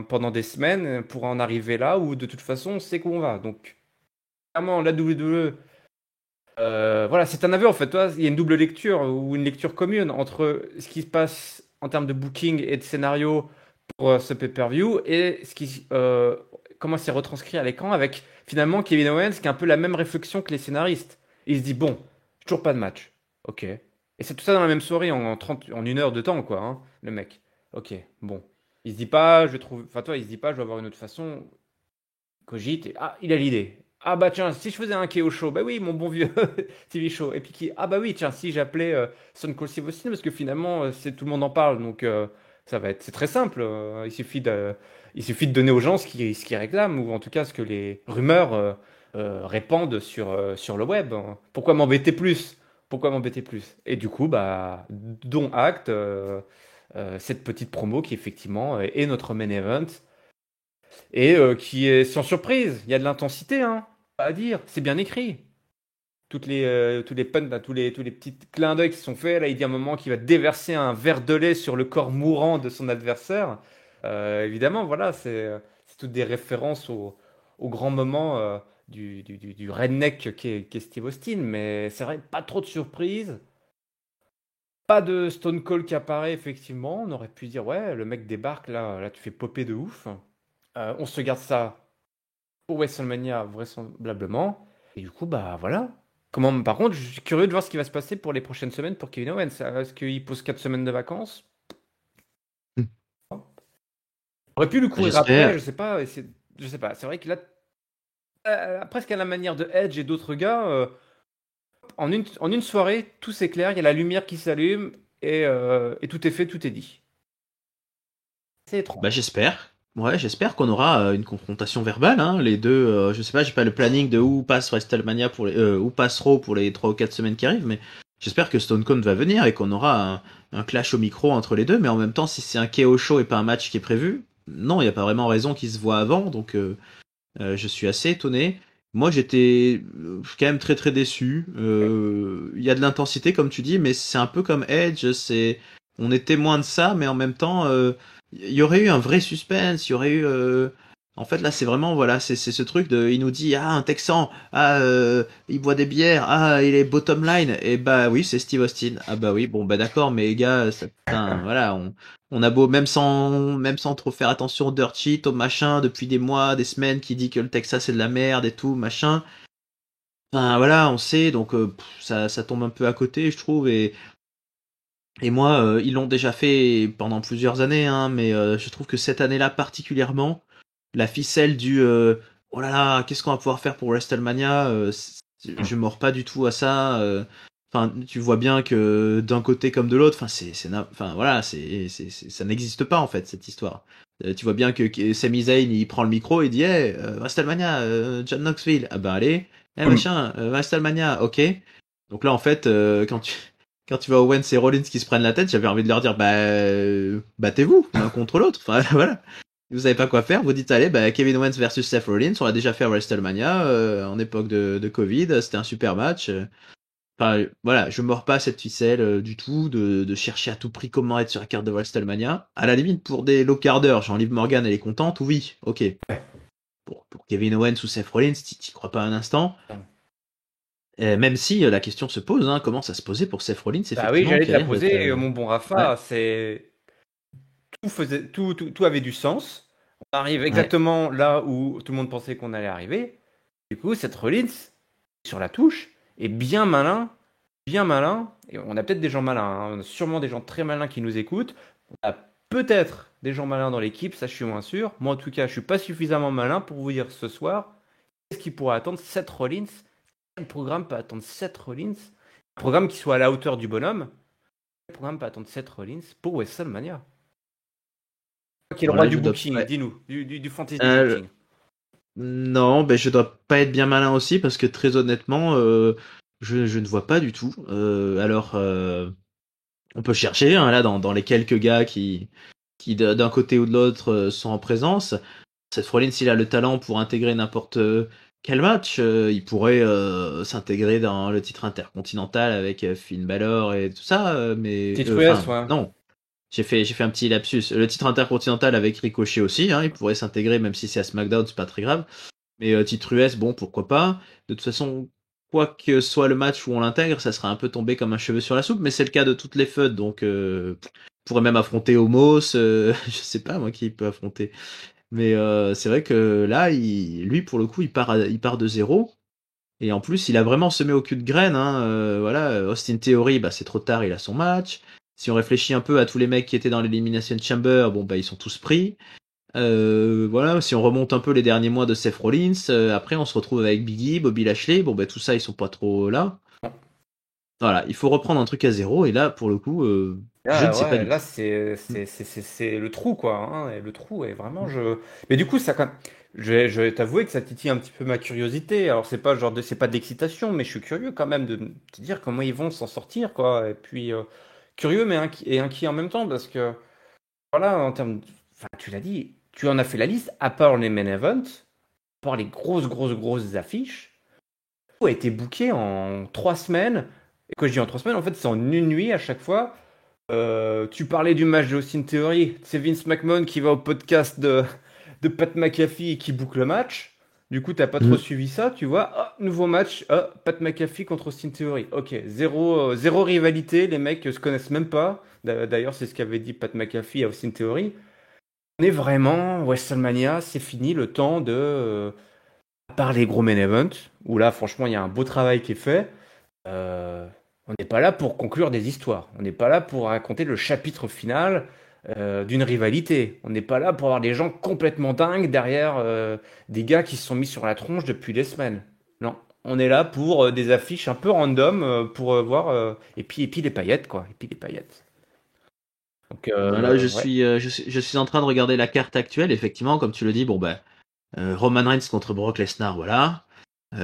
pendant des semaines pour en arriver là où de toute façon on sait où on va. Donc, clairement, la WWE, voilà, c'est un aveu en fait. Toi, il y a une double lecture ou une lecture commune entre ce qui se passe en termes de booking et de scénario pour ce pay-per-view et comment c'est retranscrit à l'écran avec finalement Kevin Owens qui a un peu la même réflexion que les scénaristes. Il se dit, bon, toujours pas de match. Ok. Et c'est tout ça dans la même soirée en une heure de temps, quoi, le mec. Ok, bon. Il se dit pas, je trouve. Enfin, toi, il se dit pas, je vais avoir une autre façon. Cogite et il a l'idée. Ah bah tiens, si je faisais un KO show, bah oui, mon bon vieux TV show. Et puis ah bah oui, tiens, si j'appelais Stone Cold Steve Austin, parce que finalement, c'est tout le monde en parle, donc c'est très simple. Il suffit de donner aux gens ce qu'ils réclament, ou en tout cas ce que les rumeurs répandent sur le web. Pourquoi m'embêter plus? Pourquoi m'embêter plus? Et du coup, bah, dont acte cette petite promo qui effectivement est notre main event et qui est sans surprise. Il y a de l'intensité, pas à dire. C'est bien écrit. Tous les puns, là, tous les petits clins d'œil qui sont faits. Là, il dit à un moment qu'il va déverser un verre de lait sur le corps mourant de son adversaire. Évidemment, voilà, c'est toutes des références au grand moment du redneck qu'est Steve Austin. Mais c'est vrai, pas trop de surprises. Pas de Stone Cold qui apparaît, effectivement. On aurait pu dire, ouais, le mec débarque, là tu fais popper de ouf. On se garde ça pour WrestleMania, vraisemblablement. Et du coup, bah voilà. Par contre, je suis curieux de voir ce qui va se passer pour les prochaines semaines pour Kevin Owens. Est-ce qu'il pose 4 semaines de vacances? On aurait pu lui courir après, J'espère. je sais pas. Je sais pas. C'est vrai que là, presque à la manière de Edge et d'autres gars, en une soirée, tout s'éclaire, il y a la lumière qui s'allume et tout est fait, tout est dit. C'est Bah étrange. j'espère. Ouais, j'espère qu'on aura une confrontation verbale, les deux. Je sais pas, j'ai pas le planning de où passe WrestleMania où passe Raw pour les 3 ou 4 semaines qui arrivent, mais j'espère que Stone Cold va venir et qu'on aura un clash au micro entre les deux. Mais en même temps, si c'est un KO show et pas un match qui est prévu, non, il y a pas vraiment raison qu'ils se voient avant. Donc je suis assez étonné. Moi, j'étais quand même très très déçu. Il y a de l'intensité comme tu dis, mais c'est un peu comme Edge. on est témoin de ça, mais en même temps, il y aurait eu un vrai suspense, il y aurait eu. En fait, là, c'est vraiment, voilà, c'est ce truc de, il nous dit, ah, un Texan, ah, il boit des bières, ah, il est bottom line, et bah oui, c'est Steve Austin. Ah bah oui, bon, bah d'accord, mais les gars, ça, putain, voilà, on a beau, même sans trop faire attention au dirt sheet, au machin, depuis des mois, des semaines, qui dit que le Texas c'est de la merde et tout, machin. Enfin, voilà, on sait, donc ça tombe un peu à côté, je trouve, et moi, ils l'ont déjà fait pendant plusieurs années, hein, mais je trouve que cette année-là particulièrement, la ficelle du oh là là, qu'est-ce qu'on va pouvoir faire pour WrestleMania, je mords pas du tout à ça. Enfin, tu vois bien que d'un côté comme de l'autre, enfin enfin voilà, ça n'existe pas en fait cette histoire. Tu vois bien que Sami Zayn il prend le micro et dit hey, WrestleMania, John Knoxville, ah bah allez, machin, WrestleMania, ok. Donc là en fait, quand tu vois Owens et Rollins qui se prennent la tête, j'avais envie de leur dire battez-vous l'un contre l'autre. Enfin voilà. Vous savez pas quoi faire, vous dites allez, Kevin Owens versus Seth Rollins, on l'a déjà fait à WrestleMania en époque de Covid, c'était un super match. Enfin voilà, je mords pas cette ficelle du tout de chercher à tout prix comment être sur la carte de WrestleMania. À la limite pour des low carders, genre Liv Morgan elle est contente, oui, ok. Pour Kevin Owens ou Seth Rollins, t'y crois pas un instant. Même si la question se pose, hein, commence à se poser pour Seth Rollins, Bah oui, effectivement, j'allais qui te a la l'air d'être. poser, mon bon Ouais, Rafa. C'est tout avait du sens. On arrive ouais. exactement là où tout le monde pensait qu'on allait arriver. Du coup, cette Rollins sur la touche est bien malin. Et on a peut-être des gens malins, hein. On a sûrement des gens très malins qui nous écoutent. On a peut-être des gens malins dans l'équipe, ça je suis moins sûr. Moi en tout cas, je suis pas suffisamment malin pour vous dire ce soir qu'est-ce qui pourrait attendre Seth Rollins. Quel programme peut attendre Seth Rollins? Un programme qui soit à la hauteur du bonhomme. Quel programme peut attendre Seth Rollins pour WrestleMania? Qui est le Alors roi là, du je dois. booking, Ouais. dis-nous, du fantasy Euh, booking. non, je dois pas être bien malin aussi parce que très honnêtement, je ne vois pas du tout. On peut chercher hein, là dans les quelques gars qui d'un côté ou de l'autre sont en présence. Seth Rollins, s'il a le talent pour intégrer n'importe quel match, il pourrait s'intégrer dans le titre intercontinental avec Finn Balor et tout ça. Mais Petite ruesse, enfin, ouais. non. J'ai fait un petit lapsus. Le titre intercontinental avec Ricochet aussi, hein, il pourrait s'intégrer même si c'est à SmackDown, c'est pas très grave. Mais titre US, bon, pourquoi pas. De toute façon, quoi que soit le match où on l'intègre, ça sera un peu tombé comme un cheveu sur la soupe, mais c'est le cas de toutes les feuds, donc pourrait même affronter Homos, je sais pas moi qui il peut affronter. Mais c'est vrai que là, lui pour le coup, il part de zéro. Et en plus, il a vraiment semé au cul de graine. Hein, voilà, Austin Theory, c'est trop tard, il a son match. Si on réfléchit un peu à tous les mecs qui étaient dans l'Elimination Chamber, bon ils sont tous pris. Voilà, si on remonte un peu les derniers mois de Seth Rollins, après on se retrouve avec Biggie, Bobby Lashley, tout ça ils sont pas trop là. Voilà, il faut reprendre un truc à zéro et là pour le coup, je ne Ah sais pas ouais, du là tout. c'est le trou quoi, hein, et le trou est vraiment je. Mais du coup ça quand même, je vais t'avouer que ça titille un petit peu ma curiosité. Alors c'est pas c'est pas de l'excitation, mais je suis curieux quand même de te dire comment ils vont s'en sortir quoi. Et puis curieux mais inquiet en même temps parce que voilà en termes, enfin tu l'as dit, tu en as fait la liste. À part les main events, à part les grosses affiches, tout a été booké en 3 semaines. Et quand je dis en 3 semaines, en fait c'est en une nuit à chaque fois. Tu parlais du match de Austin Theory. C'est Vince McMahon qui va au podcast de Pat McAfee et qui boucle le match. Du coup, t'as pas trop Mm. suivi ça, tu vois. Ah, nouveau match. Ah, Pat McAfee contre Austin Theory. Ok, zéro rivalité. Les mecs se connaissent même pas. D'ailleurs, c'est ce qu'avait dit Pat McAfee à Austin Theory. On est vraiment WrestleMania. C'est fini le temps de. À part les gros main events, où là, franchement, il y a un beau travail qui est fait. Euh, on n'est pas là pour conclure des histoires. On n'est pas là pour raconter le chapitre final d'une rivalité. On n'est pas là pour avoir des gens complètement dingues derrière des gars qui se sont mis sur la tronche depuis des semaines. Non, on est là pour des affiches un peu random pour voir et puis les paillettes quoi. Et puis les paillettes. Donc Là, ouais. je suis en train de regarder la carte actuelle. Effectivement, comme tu le dis, Roman Reigns contre Brock Lesnar, voilà.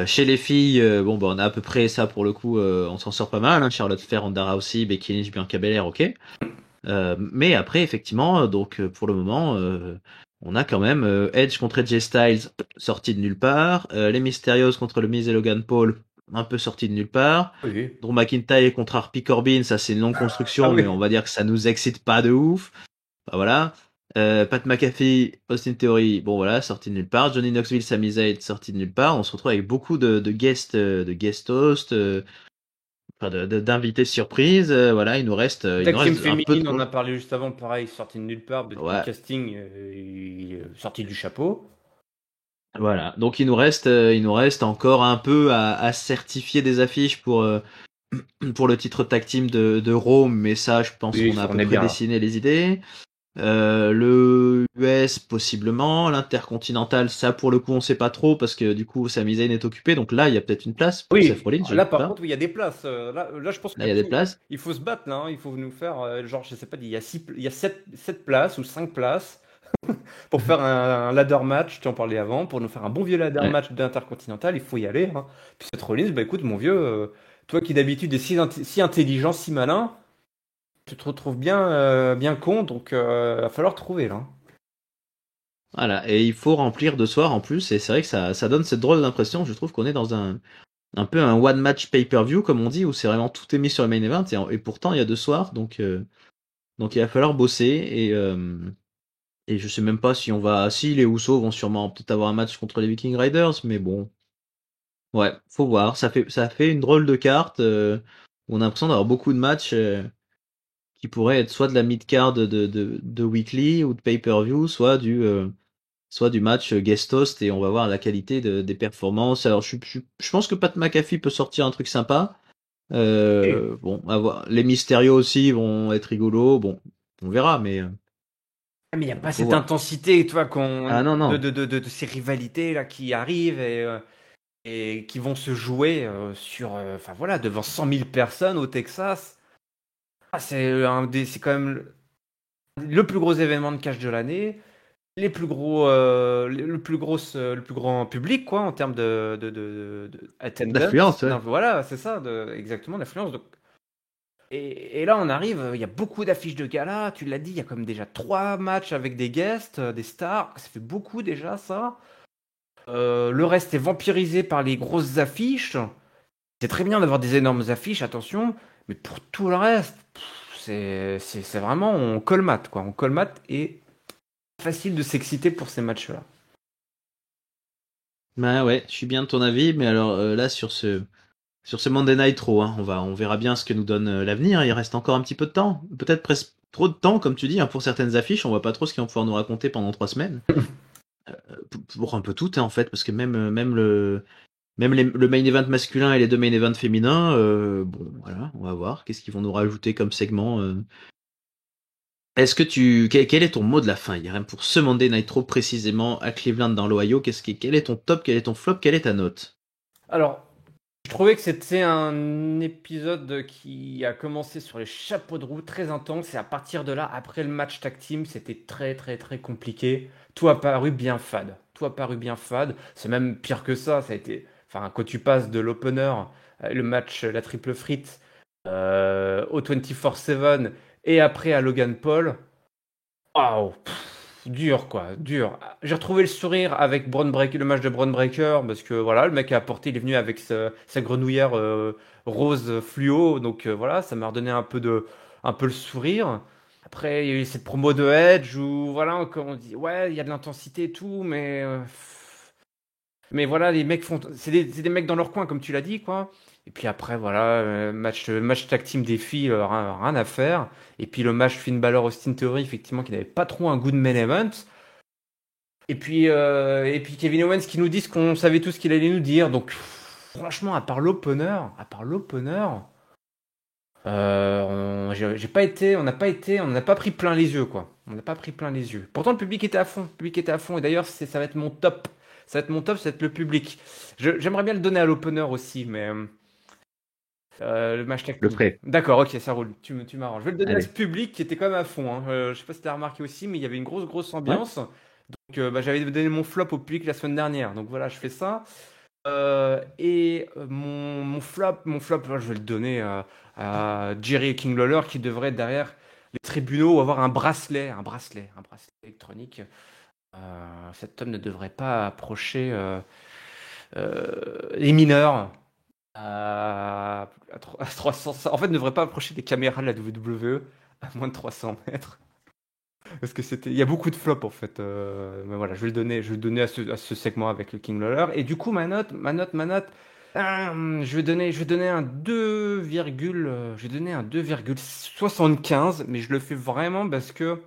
Chez les filles, on a à peu près ça pour le coup, on s'en sort pas mal. Hein. Charlotte Flair, Ronda Rousey, Becky Lynch, Bianca Belair, ok. Mais après, effectivement, pour le moment, on a quand même Edge contre AJ Styles sorti de nulle part, les Mysterios contre le Miz et Logan Paul un peu sorti de nulle part. Oui. Drew McIntyre contre Happy Corbin, ça c'est une longue Ah construction, oui. mais on va dire que ça nous excite pas de ouf. Bah, voilà. Pat McAfee, Austin Theory, bon voilà, sorti de nulle part. Johnny Knoxville, Sami Zayn, sorti de nulle part. On se retrouve avec beaucoup de guest hosts, enfin d'invités surprises. Voilà, il nous Tag team reste un peu de féminine, on en quoi. a parlé juste avant, pareil, sorti de nulle part, le Ouais, casting il est sorti du chapeau. voilà. Donc il nous reste encore un peu à certifier des affiches pour le titre tag team de Raw, mais ça, je pense Oui, qu'on a à on peu est près bien là. dessiné les idées. Le US possiblement, l'intercontinental, ça pour le coup on sait pas trop parce que du coup Sami Zayn est occupé, donc là il y a peut-être une place pour Seth Oui, Rollins, je ne là sais par pas. contre, oui, il y a des places. Là, je pense Là il y a des places. il faut se battre là, hein. Il faut nous faire, genre, je sais pas, il y a 7 places ou 5 places pour faire un ladder match, tu en parlais avant, pour nous faire un bon vieux ladder Ouais. match d'intercontinental, il faut y aller, hein. Puis cette Rollins, bah écoute, mon vieux, toi qui d'habitude es si intelligent, si malin, tu te retrouves bien con, donc va falloir trouver là, hein. Voilà, et il faut remplir de soirs en plus, et c'est vrai que ça donne cette drôle d'impression, je trouve qu'on est dans un peu un one match pay-per-view comme on dit, où c'est vraiment tout est mis sur le main event, et pourtant il y a 2 soirs, donc il va falloir bosser, et je sais même pas si on va, si les Usos vont sûrement peut-être avoir un match contre les Viking Riders, mais bon. Ouais, faut voir. Ça fait une drôle de carte. Où on a l'impression d'avoir beaucoup de matchs qui pourraient être soit de la mid-card de weekly ou de pay-per-view, soit du match guest host et on va voir la qualité des performances. Alors, je pense que Pat McAfee peut sortir un truc sympa. Et- Bon, à voir. Les Mysterio aussi vont être rigolos. Bon, on verra, mais Mais il n'y a pas faut cette voir. intensité, toi, Ah non, non. de ces rivalités là qui arrivent et qui vont se jouer sur, enfin voilà, devant 100 000 personnes au Texas. Ah, c'est quand même le plus gros événement de catch de l'année, les plus gros, le plus grand public quoi en termes de attendance. L'affluence, ouais. Non, voilà, c'est ça, exactement l'influence. Et là, on arrive, il y a beaucoup d'affiches de gala. Tu l'as dit, il y a comme déjà 3 matchs avec des guests, des stars. Ça fait beaucoup déjà ça. Le reste est vampirisé par les grosses affiches. C'est très bien d'avoir des énormes affiches, attention, mais pour tout le reste, c'est vraiment, on colmate, quoi. On colmate et facile de s'exciter pour ces matchs-là. Bah ouais, je suis bien de ton avis, mais alors là sur ce Monday Night Raw, hein, on verra bien ce que nous donne l'avenir. Il reste encore un petit peu de temps, peut-être presque trop de temps, comme tu dis, hein, pour certaines affiches. On voit pas trop ce qu'ils vont pouvoir nous raconter pendant 3 semaines. Pour un peu tout, hein, en fait, parce que le main event masculin et les 2 main events féminins, bon, voilà, on va voir. Qu'est-ce qu'ils vont nous rajouter comme segment. Quel est ton mot de la fin, Irem, pour ce Monday Night Raw précisément à Cleveland dans l'Ohio? Quel est ton top, quel est ton flop, quelle est ta note? Alors, je trouvais que c'était un épisode qui a commencé sur les chapeaux de roue très intense et à partir de là, après le match tag team, c'était très très très compliqué. Tout a paru bien fade. Tout a paru bien fade. C'est même pire que ça. Ça a été, enfin, quand tu passes de l'opener, le match, la triple frite, au 24/7 et après à Logan Paul. Waouh, dur quoi, dur. J'ai retrouvé le sourire avec le match de Braun Breaker parce que voilà, le mec a apporté, il est venu avec sa grenouillère rose fluo, donc voilà, ça m'a redonné un peu le sourire. Après, il y a eu cette promo de Edge où voilà, encore on dit ouais, il y a de l'intensité et tout, mais voilà, les mecs font, c'est des mecs dans leur coin comme tu l'as dit quoi. Et puis après voilà, match tag team des filles, rien à faire. Et puis le match Finn Balor Austin Theory effectivement qui n'avait pas trop un goût de main event. Et puis Kevin Owens qui nous dit ce qu'on savait tout ce qu'il allait nous dire. Donc franchement, à part l'opener, j'ai pas été, on n'a pas pris plein les yeux quoi. On n'a pas pris plein les yeux. Pourtant le public était à fond, le public était à fond. Et d'ailleurs ça va être mon top, ça va être mon top, ça va être le public. J'aimerais bien le donner à l'opener aussi, mais le match tag Le team. ferai. D'accord, ok, ça roule. Tu m'arranges. Je vais le donner à ce Allez. public qui était quand même à fond, hein. Je sais pas si t'as remarqué aussi, mais il y avait une grosse Ouais. ambiance. Donc, bah, j'avais donné mon flop au public la semaine dernière. Donc voilà, je fais ça. Mon flop, là, je vais le donner à Jerry King Lawler qui devrait être derrière les tribunaux avoir un bracelet électronique. Cet homme ne devrait pas approcher les mineurs. à 300. En fait, ne devrait pas approcher des caméras de la WWE à moins de 300 mètres. Parce que il y a beaucoup de flops en fait. Mais voilà, je vais le donner à ce segment avec le King Lawler. Et du coup, ma note, je vais donner un 2, je vais donner un 2,75, mais je le fais vraiment parce que,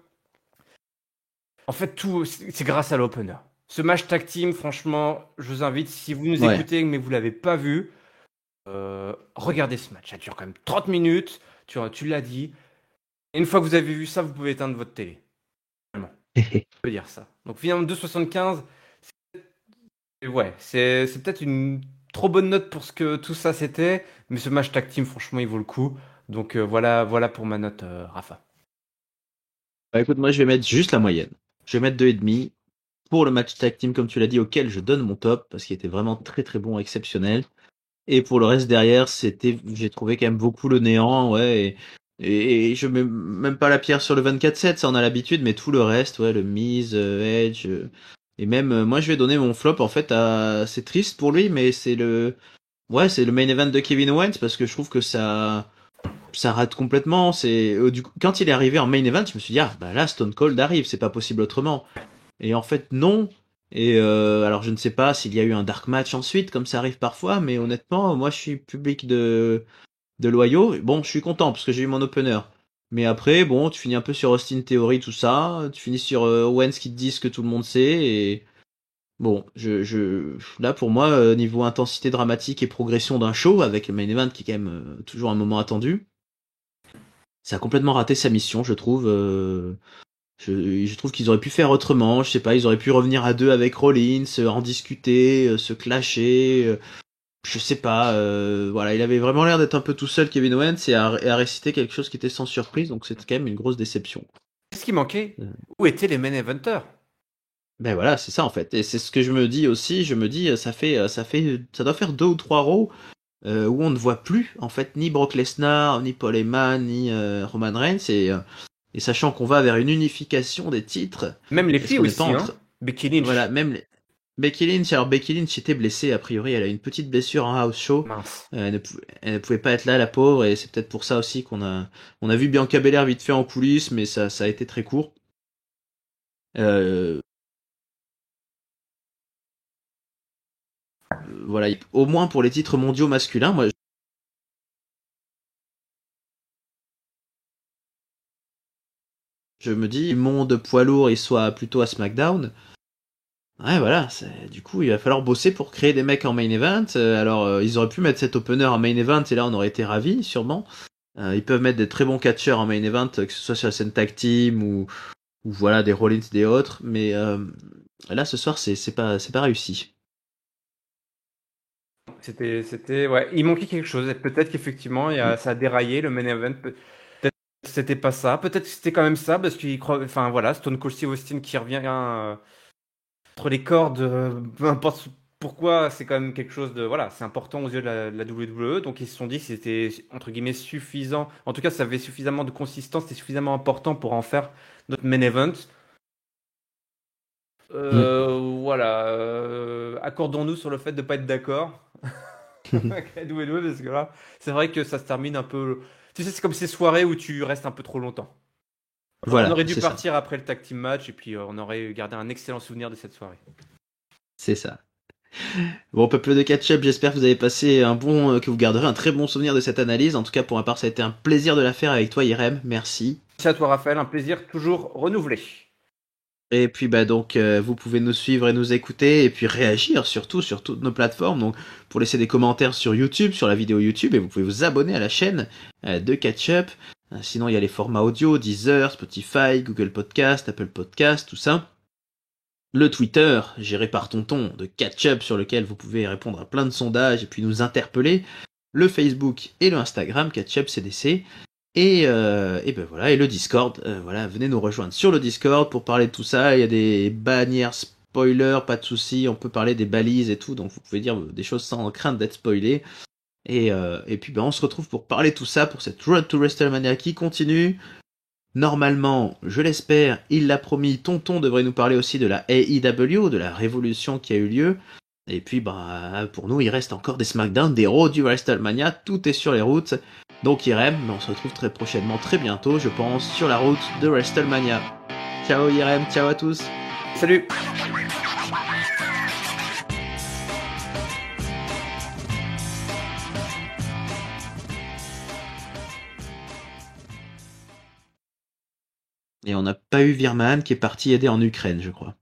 en fait, tout, c'est grâce à l'opener. Ce match tag team, franchement, je vous invite, si vous nous Ouais. écoutez mais vous l'avez pas vu, regardez ce match. Ça dure quand même 30 minutes. Tu l'as dit. Et une fois que vous avez vu ça, vous pouvez éteindre votre télé. Vraiment. Je peux dire ça. Donc finalement 2,75, ouais, c'est peut-être une trop bonne note pour ce que tout ça c'était, mais ce match tag team, franchement, il vaut le coup. Donc voilà pour ma note, Rafa. Bah écoute, moi je vais mettre juste la moyenne. Je vais mettre 2,5 pour le match tag team, comme tu l'as dit, auquel je donne mon top, parce qu'il était vraiment très très bon, exceptionnel. Et pour le reste derrière, j'ai trouvé quand même beaucoup le néant, ouais. Et je mets même pas la pierre sur le 24/7, ça on a l'habitude, mais tout le reste, ouais, le Miz, Edge, et même, moi je vais donner mon flop en fait c'est triste pour lui, mais c'est le main event de Kevin Owens parce que je trouve que ça rate complètement. Du coup, quand il est arrivé en main event, je me suis dit ah bah là Stone Cold arrive, c'est pas possible autrement. Et en fait non. Et alors je ne sais pas s'il y a eu un dark match ensuite, comme ça arrive parfois, mais honnêtement, moi je suis public de loyaux. Bon, je suis content parce que j'ai eu mon opener. Mais après, bon, tu finis un peu sur Austin Theory, tout ça. Tu finis sur Owens qui te dit ce que tout le monde sait. Et bon, là pour moi, niveau intensité dramatique et progression d'un show, avec le main event qui est quand même toujours un moment attendu, ça a complètement raté sa mission, je trouve. Je trouve qu'ils auraient pu faire autrement. Je sais pas, ils auraient pu revenir à deux avec Rollins, en discuter, se clasher. Je sais pas. Voilà, il avait vraiment l'air d'être un peu tout seul, Kevin Owens, et à réciter quelque chose qui était sans surprise. Donc c'était quand même une grosse déception. Qu'est-ce qui manquait? Euh, Où étaient les main eventers? Ben voilà, c'est ça en fait. Et c'est ce que je me dis aussi. Je me dis, ça doit faire 2 ou 3 Raw où on ne voit plus en fait ni Brock Lesnar, ni Paul Heyman, ni Roman Reigns. Et sachant qu'on va vers une unification des titres, Même les est-ce filles qu'on n'est pas aussi, en hein. train... Becky Lynch. Voilà, même Becky Lynch. Alors Becky Lynch était blessée, a priori, elle a une petite blessure en house show. Mince. Elle ne pouvait pas être là, la pauvre, et c'est peut-être pour ça aussi on a vu Bianca Belair vite fait en coulisses, mais ça a été très court. Euh, voilà, au moins pour les titres mondiaux masculins, moi, je me dis, monde poids lourd, il soit plutôt à SmackDown. Ouais, voilà, du coup, il va falloir bosser pour créer des mecs en main event. Alors, ils auraient pu mettre cet opener en main event, et là, on aurait été ravis, sûrement. Ils peuvent mettre des très bons catcheurs en main event, que ce soit sur la scène tag team ou voilà, des Rollins, des autres. Mais là, ce soir, c'est pas réussi. Ouais, il manquait quelque chose. Peut-être qu'effectivement, Mm. ça a déraillé le main event. Peut-être que c'était pas ça. Peut-être que c'était quand même ça parce qu'il croit. Enfin voilà, Stone Cold Steve Austin qui revient entre les cordes. Peu importe pourquoi, c'est quand même quelque chose de voilà, c'est important aux yeux de la WWE. Donc ils se sont dit que c'était entre guillemets suffisant. En tout cas, ça avait suffisamment de consistance, c'était suffisamment important pour en faire notre main event. Mm. Voilà, accordons-nous sur le fait de ne pas être d'accord avec la WWE, parce que là, c'est vrai que ça se termine un peu. Tu sais, c'est comme ces soirées où tu restes un peu trop longtemps. On Voilà, aurait dû c'est ça. partir après le tag team match et puis on aurait gardé un excellent souvenir de cette soirée. C'est ça. Bon, peuple de catch-up, j'espère que vous avez passé que vous garderez un très bon souvenir de cette analyse. En tout cas, pour ma part, ça a été un plaisir de la faire avec toi, Irem. Merci. Merci à toi, Raphaël, un plaisir toujours renouvelé. Et puis bah donc vous pouvez nous suivre et nous écouter et puis réagir surtout sur toutes nos plateformes. Donc pour laisser des commentaires sur YouTube, sur la vidéo YouTube, et vous pouvez vous abonner à la chaîne de Catch-up. Sinon il y a les formats audio, Deezer, Spotify, Google Podcast, Apple Podcast, tout ça. Le Twitter, géré par Tonton, de Catch-up, sur lequel vous pouvez répondre à plein de sondages et puis nous interpeller. Le Facebook et le Instagram, Catch-up CDC. Et ben voilà, et le Discord, voilà, venez nous rejoindre sur le Discord pour parler de tout ça. Il y a des bannières spoilers, pas de souci, on peut parler des balises et tout, donc vous pouvez dire des choses sans crainte d'être spoilé. Et puis ben on se retrouve pour parler de tout ça pour cette Road to WrestleMania qui continue. Normalement, je l'espère, il l'a promis, Tonton devrait nous parler aussi de la AEW, de la révolution qui a eu lieu. Et puis, pour nous, il reste encore des SmackDown, des Raw, du WrestleMania. Tout est sur les routes. Donc, Irem, on se retrouve très prochainement, très bientôt, je pense, sur la route de WrestleMania. Ciao Irem, ciao à tous. Salut. Et on n'a pas eu Virman qui est parti aider en Ukraine, je crois.